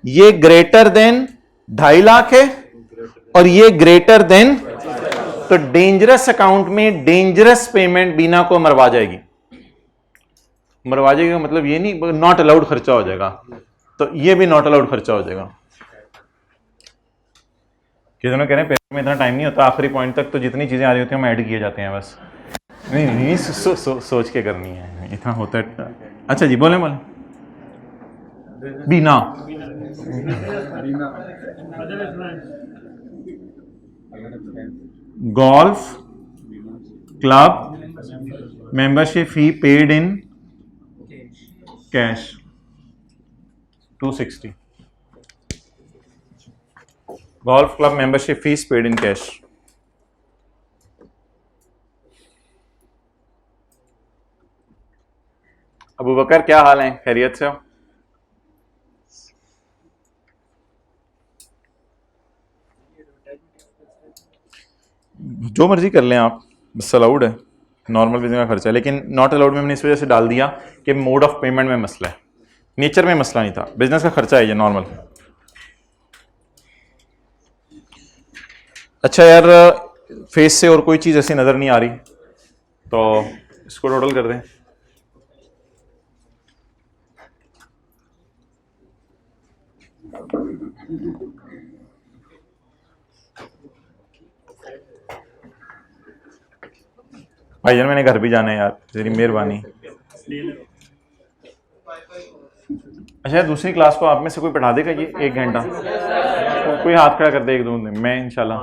ये ग्रेटर देन 2.5 लाख है और ये ग्रेटर देन, तो डेंजरस अकाउंट में डेंजरस पेमेंट बीना को मरवा जाएगी। मरवा जाएगी का मतलब ये नहीं नॉट अलाउड खर्चा हो जाएगा, तो ये भी नॉट अलाउड खर्चा हो जाएगा। कितने कह रहे हैं पेपर में इतना टाइम नहीं होता, आखिरी पॉइंट तक तो जितनी चीजें आ रही होती हैं हम ऐड किए जाते हैं बस। नहीं सोच के करनी है, इतना होता है। अच्छा जी, बोले बीना golf club membership fee paid in cash 260. Golf club membership fees paid in cash. Abu बकर क्या हाल है, खैरियत से हो? जो मर्जी कर लें आप, बस अलाउड है, नॉर्मल बिजनेस का खर्चा है। लेकिन नॉट अलाउड में मैंने इस वजह से डाल दिया कि मोड ऑफ पेमेंट में मसला है, नेचर में मसला नहीं था, बिजनेस का खर्चा है ये नॉर्मल। अच्छा यार, फेस से और कोई चीज़ ऐसी नज़र नहीं आ रही, तो इसको टोटल कर दें। भाईजान मैंने घर भी जाना है यार, तेरी मेहरबानी। अच्छा, दूसरी क्लास को आप में से कोई पढ़ा देगा ये 1 घंटा? तो कोई हाथ खड़ा कर दे 1-2 दिन, मैं इंशाल्लाह।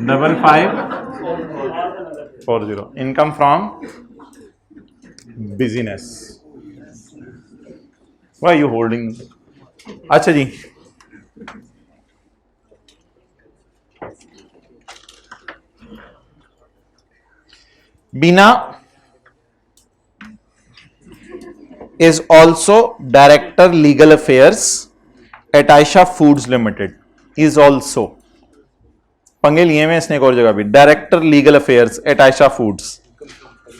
5540 income from business. Why you holding? अच्छा जी, बीना is also director legal affairs at Aisha Foods Limited. is also पंगे लिए में इसने एक और जगह भी, director legal affairs at Ayesha foods,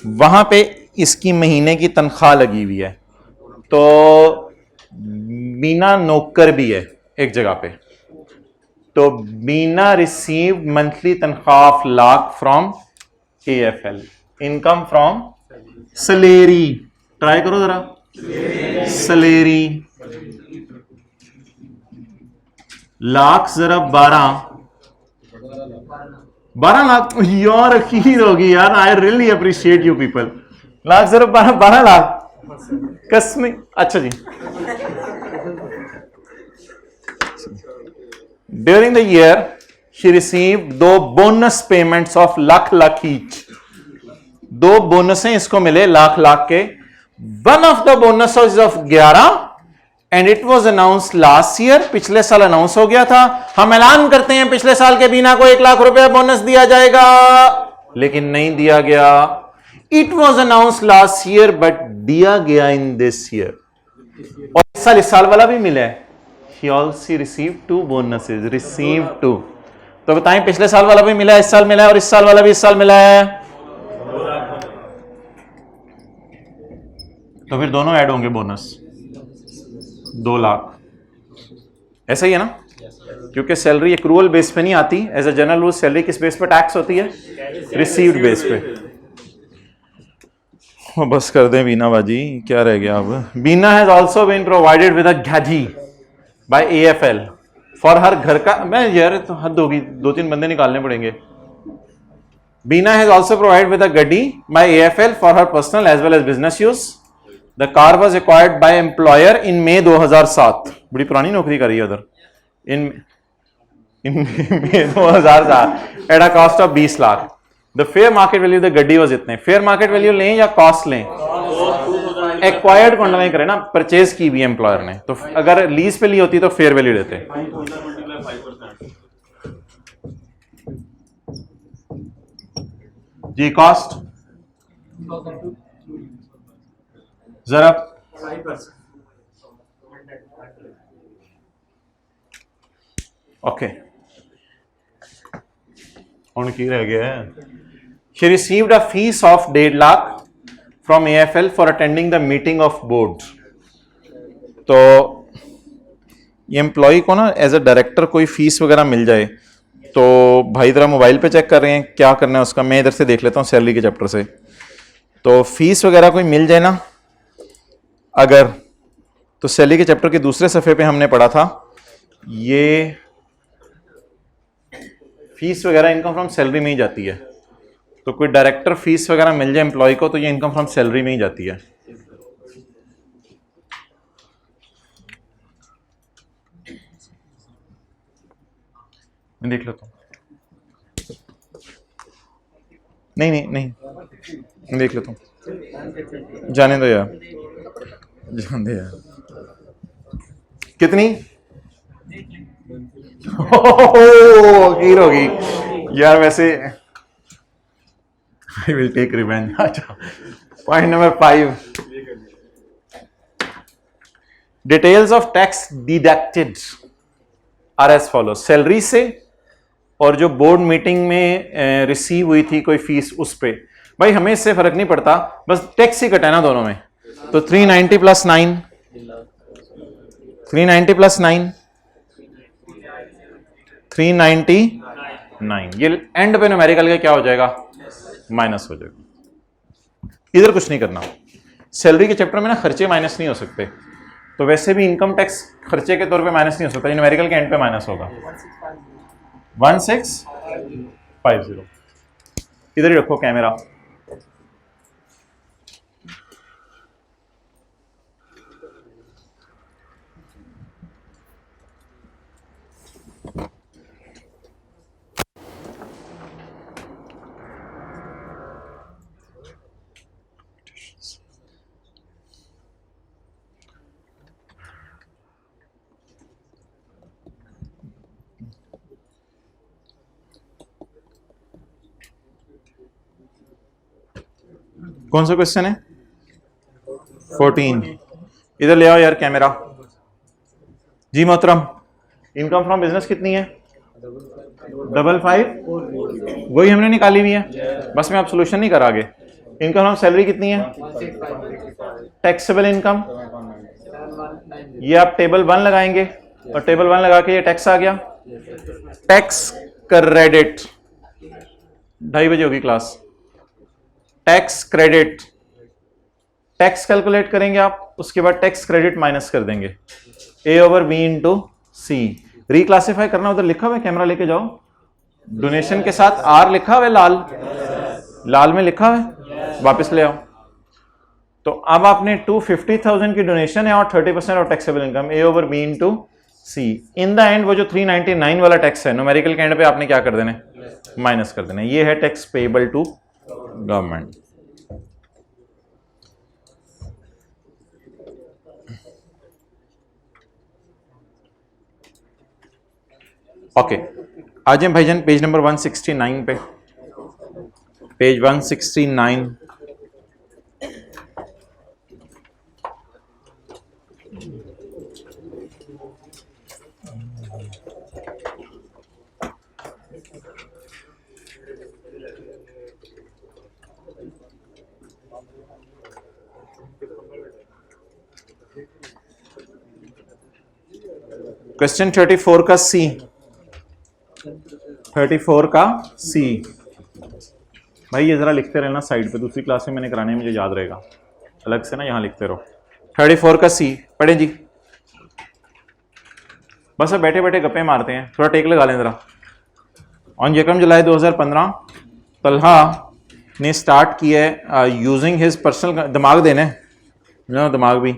वहां पे इसकी महीने की तनख्वाह लगी हुई है। तो बीना नौकर भी है एक जगह पे, तो बीना रिसीव मंथली तनख्वाह of lakh from AFL, income from salary. Try करो जरा, सलेरी लाख जरा 12 लाख यार, अकीद होगी यार। I really appreciate you people. Lakh जरा 12 लाख कसम। अच्छा जी, during the year she received 2 bonus payments of lakh each. 2 बोनसें इसको मिले लाख के। One of the bonus of 11 and it was announce last year, पिछले साल अनाउंस हो गया था। हम ऐलान करते हैं पिछले साल के बीना को 1 लाख रुपया बोनस दिया जाएगा, लेकिन नहीं दिया गया। It was announce last year but दिया गया इन दिस ईयर। और इस साल वाला भी मिला है। He also received 2 bonuses, received 2। तो बताएं, पिछले साल वाला भी मिला है, इस साल मिला है, और इस साल वाला भी इस साल मिला है, तो फिर दोनों ऐड होंगे बोनस 2 लाख। ऐसा ही है ना? क्योंकि सैलरी एक्रूअल बेस पे नहीं आती, as a general rule salary किस बेस पे टैक्स होती है? रिसीव्ड बेस पे। बस कर दें बीना बाजी, क्या रह गया अब? Bina has also been provided with a गैजी बाय AFL फॉर हर घर का, मैं यार तो हद होगी, 2-3 बंदे निकालने पड़ेंगे। Bina has also provided with a गड्डी by AFL for her personal as well as business use. The car was acquired by employer in May 2007। बड़ी पुरानी नौकरी करी है उधर। In May 2007 at a cost of 20 lakh. The fair market value the गड्डी was इतने। Fair market value लें या कॉस्ट लें? एक्वायर्ड कौन नहीं करे ना, परचेज की भी एम्प्लॉयर ने, तो अगर लीज पे ली होती तो फेयर वैल्यू देते। जी कॉस्ट जरा ओके ਹੁਣ ਕੀ ਰਹਿ ਗਿਆ है? She received a fees of 1.5 lakh from AFL for attending the meeting of board। तो ये एम्प्लॉय को ना एज अ डायरेक्टर कोई फीस वगैरह मिल जाए तो भाई जरा मोबाइल पे चेक कर रहे हैं क्या करना है उसका, मैं इधर से देख लेता हूँ सैलरी के चैप्टर से। तो फीस वगैरह कोई मिल जाए ना अगर, तो सैलरी के चैप्टर के दूसरे सफ़े पे हमने पढ़ा था ये फीस वगैरह इनकम फ्रॉम सैलरी में ही जाती है। तो कोई डायरेक्टर फीस वगैरह मिल जाए एम्प्लॉय को तो ये इनकम फ्रॉम सैलरी में ही जाती है। मैं देख लेता हूँ, नहीं देख लेता हूँ, जाने दो यार, जाने दो यार। कितनी हीर होगी यार वैसे। I will take revenge। अच्छा point number 5, details of tax deducted are as follow. Salary से और जो बोर्ड मीटिंग में रिसीव हुई थी कोई फीस उस पे, भाई हमें इससे फर्क नहीं पड़ता, बस टैक्स ही कटा ना दोनों में। तो 390 + 9, 390 + 9 399, ये एंड पे न्यूमेरिकल का क्या हो जाएगा? माइनस हो जाएगा। इधर कुछ नहीं करना। सैलरी के चैप्टर में ना खर्चे माइनस नहीं हो सकते, तो वैसे भी इनकम टैक्स खर्चे के तौर पे माइनस नहीं हो सकता, न्यूमेरिकल के एंड पे माइनस होगा। 1650। इधर ही रखो कैमरा। कौन सा क्वेश्चन है? 14। इधर ले आओ यार कैमरा। जी मोहतरम, इनकम फ्रॉम बिजनेस कितनी है? 55, वही हमने निकाली हुई है, बस मैं आप सोल्यूशन नहीं करा आगे। इनकम फ्रॉम सैलरी कितनी है? टैक्सेबल इनकम, ये आप टेबल 1 लगाएंगे और टेबल 1 लगा के ये टैक्स आ गया। टैक्स क्रेडिट, 2:30 बजे होगी class. Tax credit, tax calculate करेंगे आप, उसके बाद टैक्स क्रेडिट माइनस कर देंगे, A/B × C। रिक्लासिफाई करना उधर लिखा हुआ है, कैमरा लेके जाओ। डोनेशन के साथ R लिखा हुआ है, लाल में लिखा हुआ है, वापस ले आओ। तो अब आपने 250,000 की डोनेशन है और 30% of taxable income, A/B × C। In the end वो जो 399 वाला टैक्स है न्यूमेरिकल के एंड पे आपने क्या कर देना है? माइनस कर देना है। ये है tax payable to government. Okay आ जाए भाईजान पेज नंबर 169 पे। पेज 169। क्वेश्चन 34 का सी, 34 का सी। भाई ये जरा लिखते रहना साइड पे, दूसरी क्लास में मैंने कराने, मुझे याद रहेगा, अलग से ना यहाँ लिखते रहो। 34 का सी पढ़े जी। बस अब बैठे बैठे गप्पे मारते हैं, थोड़ा टेक लगा लें जरा। ऑन यकम जुलाई 2015 तलहा ने स्टार्ट किया है यूजिंग हिज पर्सनल, दिमाग देने दिमाग भी।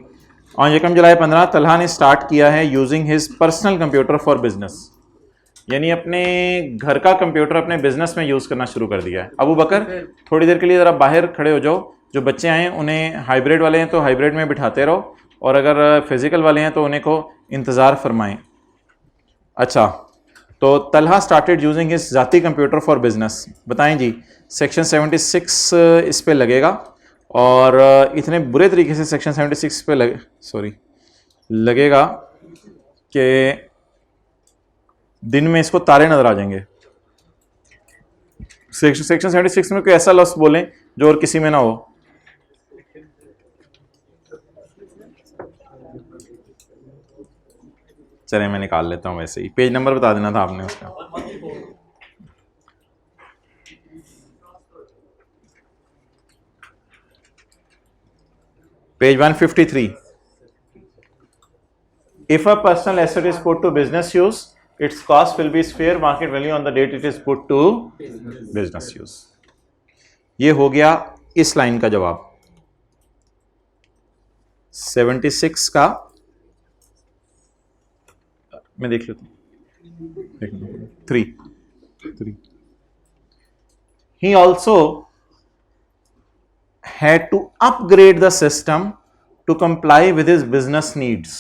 ऑन यकम जुलाई 15 तलहा ने स्टार्ट किया है using his personal computer for business, यानी अपने घर का कंप्यूटर अपने बिजनेस में यूज करना शुरू कर दिया है। अबू बकर थोड़ी देर के लिए जरा बाहर खड़े हो जाओ, जो बच्चे आए उन्हें हाइब्रिड वाले हैं तो हाइब्रिड में बिठाते रहो, और अगर फिजिकल वाले हैं तो उन्हें को इंतज़ार फरमाएं। अच्छा, तो तलहा स्टार्टेड यूजिंग हिज ज़ाती कंप्यूटर फॉर बिजनेस। बताएं जी, सेक्शन 76 इस पे लगेगा, और इतने बुरे तरीके से सेक्शन 76 पे लगेगा कि दिन में इसको तारे नजर आ जाएंगे। सेक्शन 76 में कोई ऐसा लफ्ज़ बोलें जो और किसी में ना हो। चले मैं निकाल लेता हूं, वैसे ही पेज नंबर बता देना था आपने उसका। Page 153। If a personal asset is put to business use, its cost will be fair market value on the date it is put to business use. ये हो गया इस लाइन का जवाब। 76 का मैं देख लेता हूँ। 3 He also had to upgrade the system to comply with his business needs.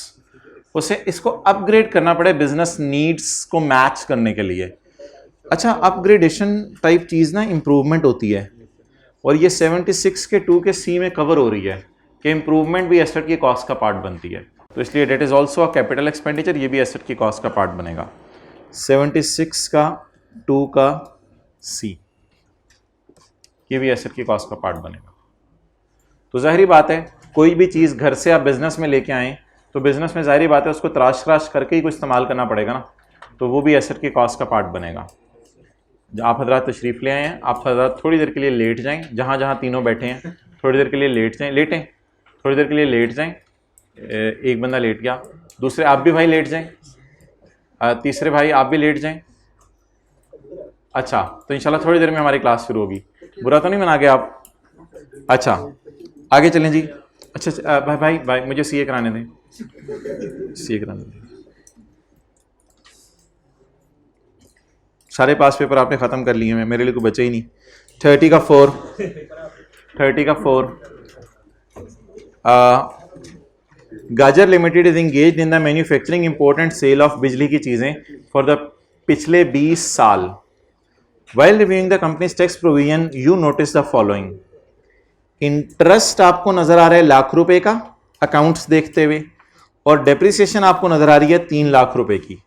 उसे इसको अपग्रेड करना पड़े बिजनेस नीड्स को मैच करने के लिए। अच्छा, अपग्रेडेशन टाइप चीज़ ना इंप्रूवमेंट होती है, और ये 76 के 2 के सी में कवर हो रही है कि इंप्रूवमेंट भी एसेट की कॉस्ट का पार्ट बनती है, तो इसलिए debt is also a capital expenditure, ये भी एसेट की कॉस्ट का पार्ट बनेगा। 76 का 2 का सी, ये भी एसेट की कॉस्ट का पार्ट बनेगा। तो जाहिर बात है कोई भी चीज़ घर से आप बिजनेस में लेके आएँ तो बिजनेस में जाहिर बात है उसको तराश करके ही कुछ इस्तेमाल करना पड़ेगा ना, तो वो भी एसेट की कॉस्ट का पार्ट बनेगा। आप हजरात तशरीफ़ ले आए हैं, आप हजरात थोड़ी देर के लिए लेट जाएं, जहाँ जहाँ तीनों बैठे हैं थोड़ी देर के लिए लेटें, थोड़ी देर के लिए लेट जाएं। एक बंदा लेट गया, दूसरे आप भी भाई लेट जाएं, तीसरे भाई आप भी लेट जाएं। अच्छा, तो इंशाल्लाह थोड़ी देर में हमारी क्लास शुरू होगी, बुरा तो नहीं मना गए आप? अच्छा आगे चलें जी। अच्छा भाई मुझे सीए कराने दें, सीए कराने दें। सारे पास पेपर आपने ख़त्म कर लिए हैं, मेरे लिए कोई बचे ही नहीं। 30 का 4 Gajar limited is engaged in the manufacturing important sale of बिजली की चीज़ें फॉर द पिछले 20 साल। While reviewing the companies tax provision you notice the following. Interest आपको नजर आ रहा है लाख रुपए का अकाउंट्स देखते हुए, और डेप्रिसिएशन आपको नजर आ रही है 3 लाख रुपए की।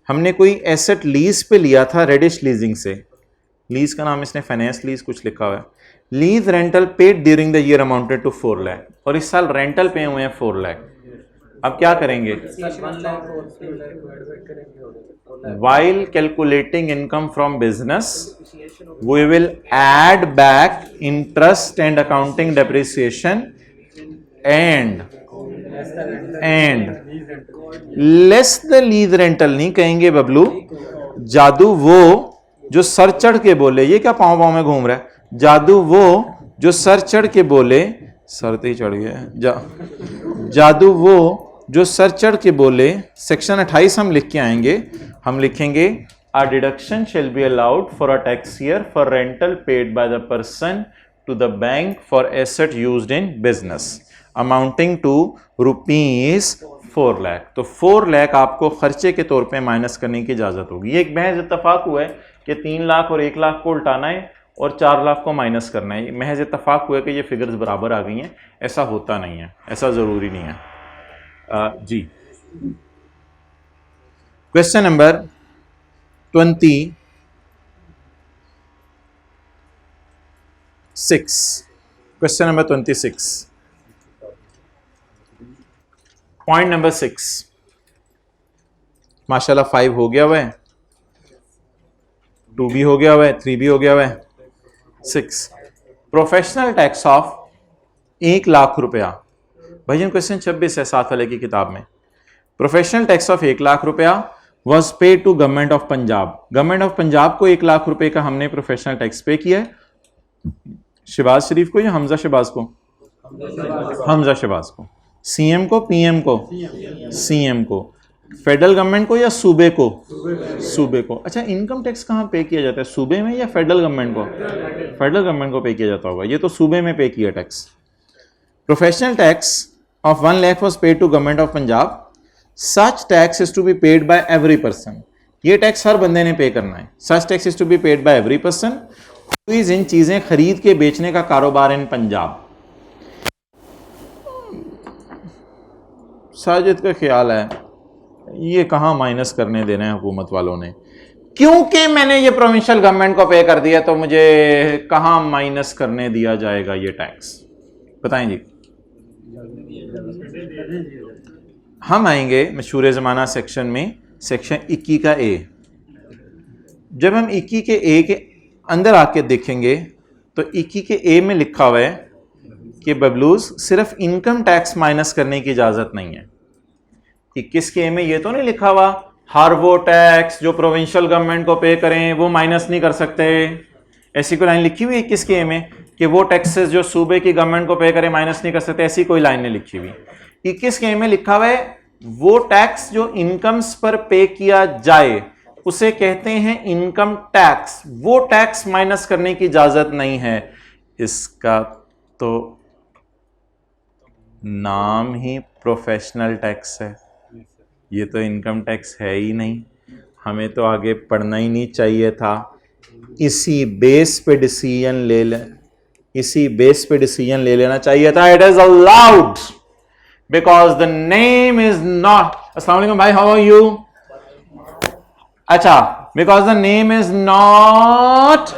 हमने कोई एसेट लीज पे लिया था रेडिश लीजिंग से, लीज का नाम इसने फाइनेंस लीज कुछ लिखा हुआ है। Lease rental paid during the year amounted to 4 lakh, और इस साल रेंटल पे हुए हैं 4 लाख। अब क्या करेंगे? While calculating income from business we will add back interest and accounting depreciation and less the lease rental नहीं कहेंगे बबलू। जादू वो जो सर चढ़ के बोले, ये क्या पाँव पाँव में घूम रहा है? जादू वो जो सर चढ़ के बोले, सर तो ही चढ़ गया जादू वो जो सर चढ़ के बोले। सेक्शन 28 हम लिख के आएंगे, हम लिखेंगे a deduction shall be allowed for a tax year for rental paid by the person to the bank for asset used in business amounting to ₹4 lakh. तो 4 लाख आपको खर्चे के तौर पे माइनस करने की इजाजत होगी। ये एक महज इत्तफाक हुआ है कि 3 लाख और 1 लाख को उल्टाना है और 4 लाख को माइनस करना है। महज इत्तफाक हुआ है कि ये फिगर्स बराबर आ गई हैं, ऐसा होता नहीं है, ऐसा ज़रूरी नहीं है। जी question number 26। Question number 26, point number 6। माशाल्लाह 5 हो गया हुआ है, 2 भी हो गया हुआ है, 3 भी हो गया हुआ है, 6। प्रोफेशनल टैक्स ऑफ 1 लाख रुपया। भाईजान क्वेश्चन 26 है 7 वाले की किताब में। प्रोफेशनल टैक्स ऑफ 1 लाख रुपया was paid to government of Punjab. Government of Punjab को 1 लाख रुपए का हमने प्रोफेशनल टैक्स पे किया है। शहबाज शरीफ को या हमजा शहबाज को? हमजा शहबाज को। सीएम को, पीएम को? सीएम को। फेडरल गवर्नमेंट को या सूबे को? सूबे को। अच्छा, इनकम टैक्स कहां पे किया जाता है, सूबे में या फेडरल गवर्नमेंट को? फेडरल गवर्नमेंट को पे किया जाता होगा, ये तो सूबे में पे किया tax. Professional tax of 1 lakh was paid to government of Punjab. Such tax is to be paid by every person. ये टैक्स हर बंदे ने पे करना है। Such tax is to be paid by every person who is in चीजें खरीद के बेचने का कारोबार इन पंजाब। साजिद का ख्याल है ये कहां माइनस करने देना है हुकूमत वालों ने, क्योंकि मैंने ये प्रोविंशियल गवर्नमेंट को पे कर दिया तो मुझे कहां माइनस करने दिया जाएगा ये टैक्स, बताएं जी। हम आएंगे मशहूर ज़माना सेक्शन में, सेक्शन 21 का ए। जब हम 21 के ए के अंदर आके देखेंगे तो 21 के ए में लिखा हुआ है कि बबलूज सिर्फ इनकम टैक्स माइनस करने की इजाजत नहीं है। 21 के ए में ये तो नहीं लिखा हुआ हर वो टैक्स जो प्रोविंशियल गवर्नमेंट को पे करें वो माइनस नहीं कर सकते। ऐसी कोई लाइन लिखी हुई है 21 के ए में कि वो टैक्सेस जो सूबे की गवर्नमेंट को पे करें माइनस नहीं कर सकते? ऐसी कोई लाइन नहीं लिखी हुई। 21 के ए में लिखा हुआ है वो टैक्स जो इनकम्स पर पे किया जाए उसे कहते हैं इनकम टैक्स, वो टैक्स माइनस करने की इजाजत नहीं है। इसका तो नाम ही प्रोफेशनल टैक्स है, ये तो इनकम टैक्स है ही नहीं। हमें तो आगे पढ़ना ही नहीं चाहिए था। इसी बेस पे डिसीजन ले लेना चाहिए था। It is allowed because the name is not, अस्सलाम वालेकुम भाई, हाउ आर यू? अच्छा, because the name is not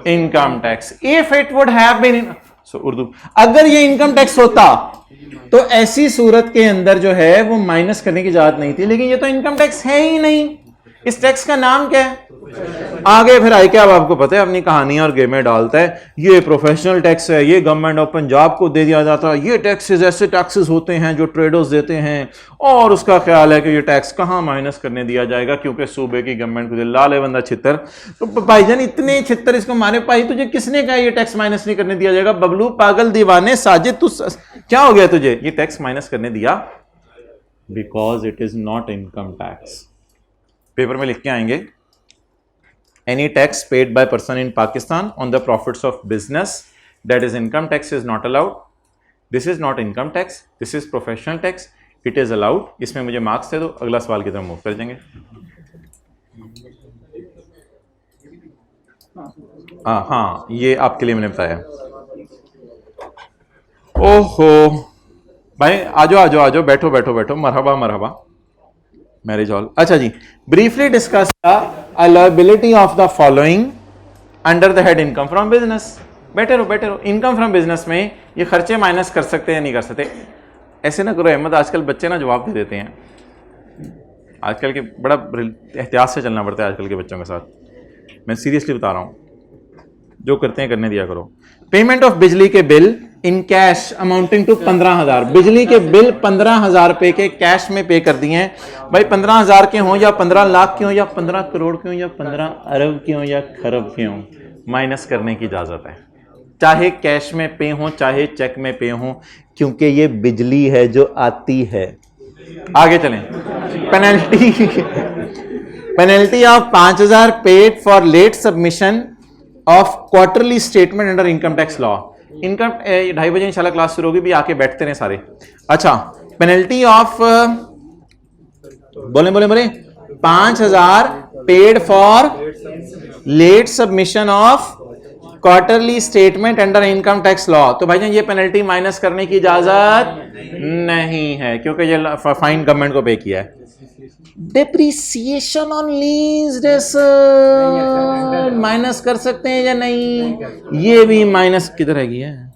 income tax. If it would have been, so Urdu, अगर ये इनकम टैक्स होता तो ऐसी सूरत के अंदर जो है वो माइनस करने की इजाजत नहीं थी, लेकिन ये तो इनकम टैक्स है ही नहीं। इस टैक्स का नाम क्या है? आगे फिर आई क्या, अब आपको पता है, अपनी कहानियां और गेमें डालता है। ये प्रोफेशनल टैक्स है, ये गवर्नमेंट ऑफ पंजाब को दे दिया जाता है, ये टैक्सेस ऐसे टैक्सेस होते हैं जो ट्रेडर्स देते हैं, और उसका ख्याल है कि ये टैक्स कहां माइनस करने दिया जाएगा क्योंकि सूबे की गवर्नमेंट को दे। लाल बंदा छितर। तो भाईजान इतने छितर इसको मारे भाई, तुझे किसने कहा ये टैक्स माइनस नहीं करने दिया जाएगा? बबलू पागल दीवाने साजिद, तू क्या हो गया तुझे? ये टैक्स माइनस करने दिया because it is not income tax. Paper में लिख के आएंगे any tax paid by person in Pakistan on the profits of business, that is income tax, is not allowed. This is not income tax, this is professional tax, it is allowed. इसमें मुझे marks दे दो, अगला सवाल की तरफ move कर जाएंगे। हाँ, ये आपके लिए मैंने बताया। ओहो भाई, आजो, बैठो, मरहबा मैरिज हॉल। अच्छा जी, briefly discuss the liability of the following under the head income from business. बैठे रहो। इनकम फ्रॉम बिजनेस में ये खर्चे माइनस कर सकते हैं, नहीं कर सकते? ऐसे ना करो अहमद, आजकल बच्चे ना जवाब दे देते हैं। आजकल के बड़ा एहतियात से चलना पड़ता है आजकल के बच्चों के साथ। मैं सीरियसली बता रहा हूं, जो करते हैं करने दिया करो। पेमेंट ऑफ बिजली के bill in cash amounting to 15,000। बिजली के बिल 15,000 रुपए के कैश में पे कर दिए हैं। भाई 15,000 के हों या 15 लाख के हों या 15 करोड़ के हों या 15 अरब के हों या खरब के हों, माइनस करने की इजाजत है। चाहे कैश में पे हों चाहे चेक में पे हों, क्योंकि ये बिजली है जो आती है। आगे चलें। Penalty of 5,000 paid for late submission of quarterly statement under income tax law. Income 2:30 बजे इंशाल्लाह क्लास शुरू होगी, भी आके बैठते रहे सारे। अच्छा, पेनल्टी ऑफ बोले 5,000 paid for late submission of quarterly statement under income tax law. तो भाईजान ये पेनल्टी माइनस करने की इजाजत नहीं है क्योंकि ये फाइन गवर्नमेंट को पे किया है। डेप्रिसिएशन ऑन लीज माइनस कर सकते हैं या नहीं? ये भी माइनस किधर रहेगी है?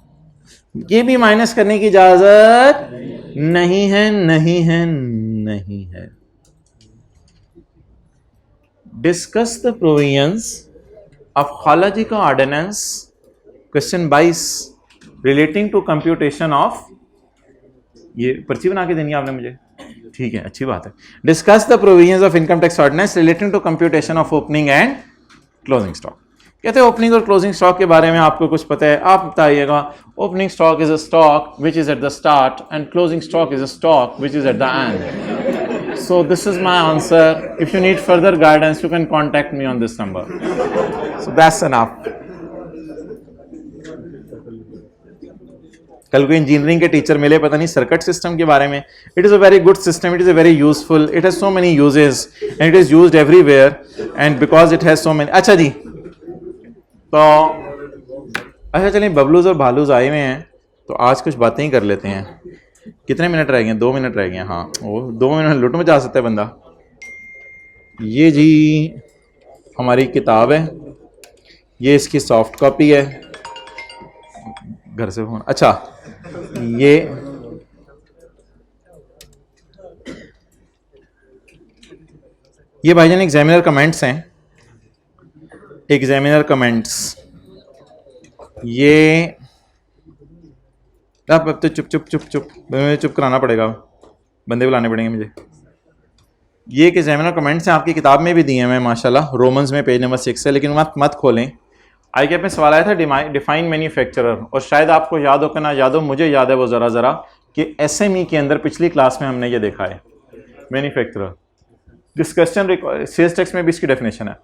ये भी माइनस करने की इजाजत नहीं है। डिस्कस द प्रोविजंस ऑफ खालाजी का ordinance question 22 relating to computation of, ये पर्ची बना के देनी है आपने मुझे, ठीक है, अच्छी बात है। Discuss the provisions of income tax ordinance relating to computation of opening and closing stock. कहते हैं ओपनिंग और क्लोजिंग स्टॉक के बारे में आपको कुछ पता है, आप बताइएगा। Opening stock is a stock which is at the start and closing stock is a stock which is at the end. So this is my answer. If you need further guidance you can contact me on this number. So that's enough. कल को engineering के teacher मिले, पता नहीं circuit system के बारे में। It is a very good system, it is a very useful, it has so many uses and it is used everywhere and because it has so many. अच्छा जी, तो अच्छा चलिए, बबलूज और भालूज आए हुए हैं तो आज कुछ बातें ही कर लेते हैं। कितने मिनट रह गए? 2 मिनट रह गए। हाँ, वो 2 मिनट लुट में जा सकता है बंदा। ये जी हमारी किताब है, ये इसकी सॉफ्ट कॉपी है, घर से फोन। अच्छा, ये भाईजान एग्जामिनर कमेंट्स हैं, एग्जामिनर कमेंट्स। ये अब तो चुप मुझे चुप कराना पड़ेगा, बंदे बुलाने पड़ेंगे मुझे। ये एक एग्जामिनर कमेंट्स हैं, आपकी किताब में भी दिए हैं मैं माशाल्लाह, रोमन्स में पेज नंबर 6 है, लेकिन मत खोलें। आई कैप में सवाल आया था डिफाइन मैन्युफैक्चरर, और शायद आपको याद हो कि ना याद हो, मुझे याद है वो ज़रा कि SME के अंदर पिछली क्लास में हमने ये देखा है manufacturer. This question sales tax में भी इसकी डेफिनेशन है।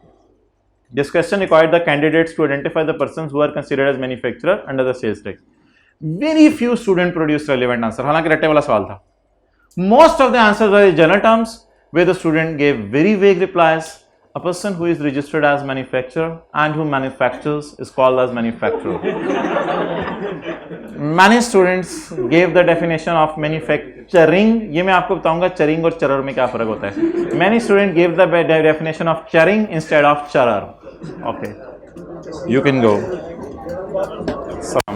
This question required the candidates to identify the persons who are considered as manufacturer under the sales tax. Very few student produce relevant answer, हालांकि रट्टे वाला सवाल था। Most of the answers were general terms where the student gave very vague replies. A person who is registered as manufacturer and who manufactures is called as manufacturer. Many students gave the definition of manufacturing. ये मैं आपको बताऊंगा चरिंग और चरर में क्या फर्क होता है। Many students gave the definition of charing instead of charar. Okay, you can go.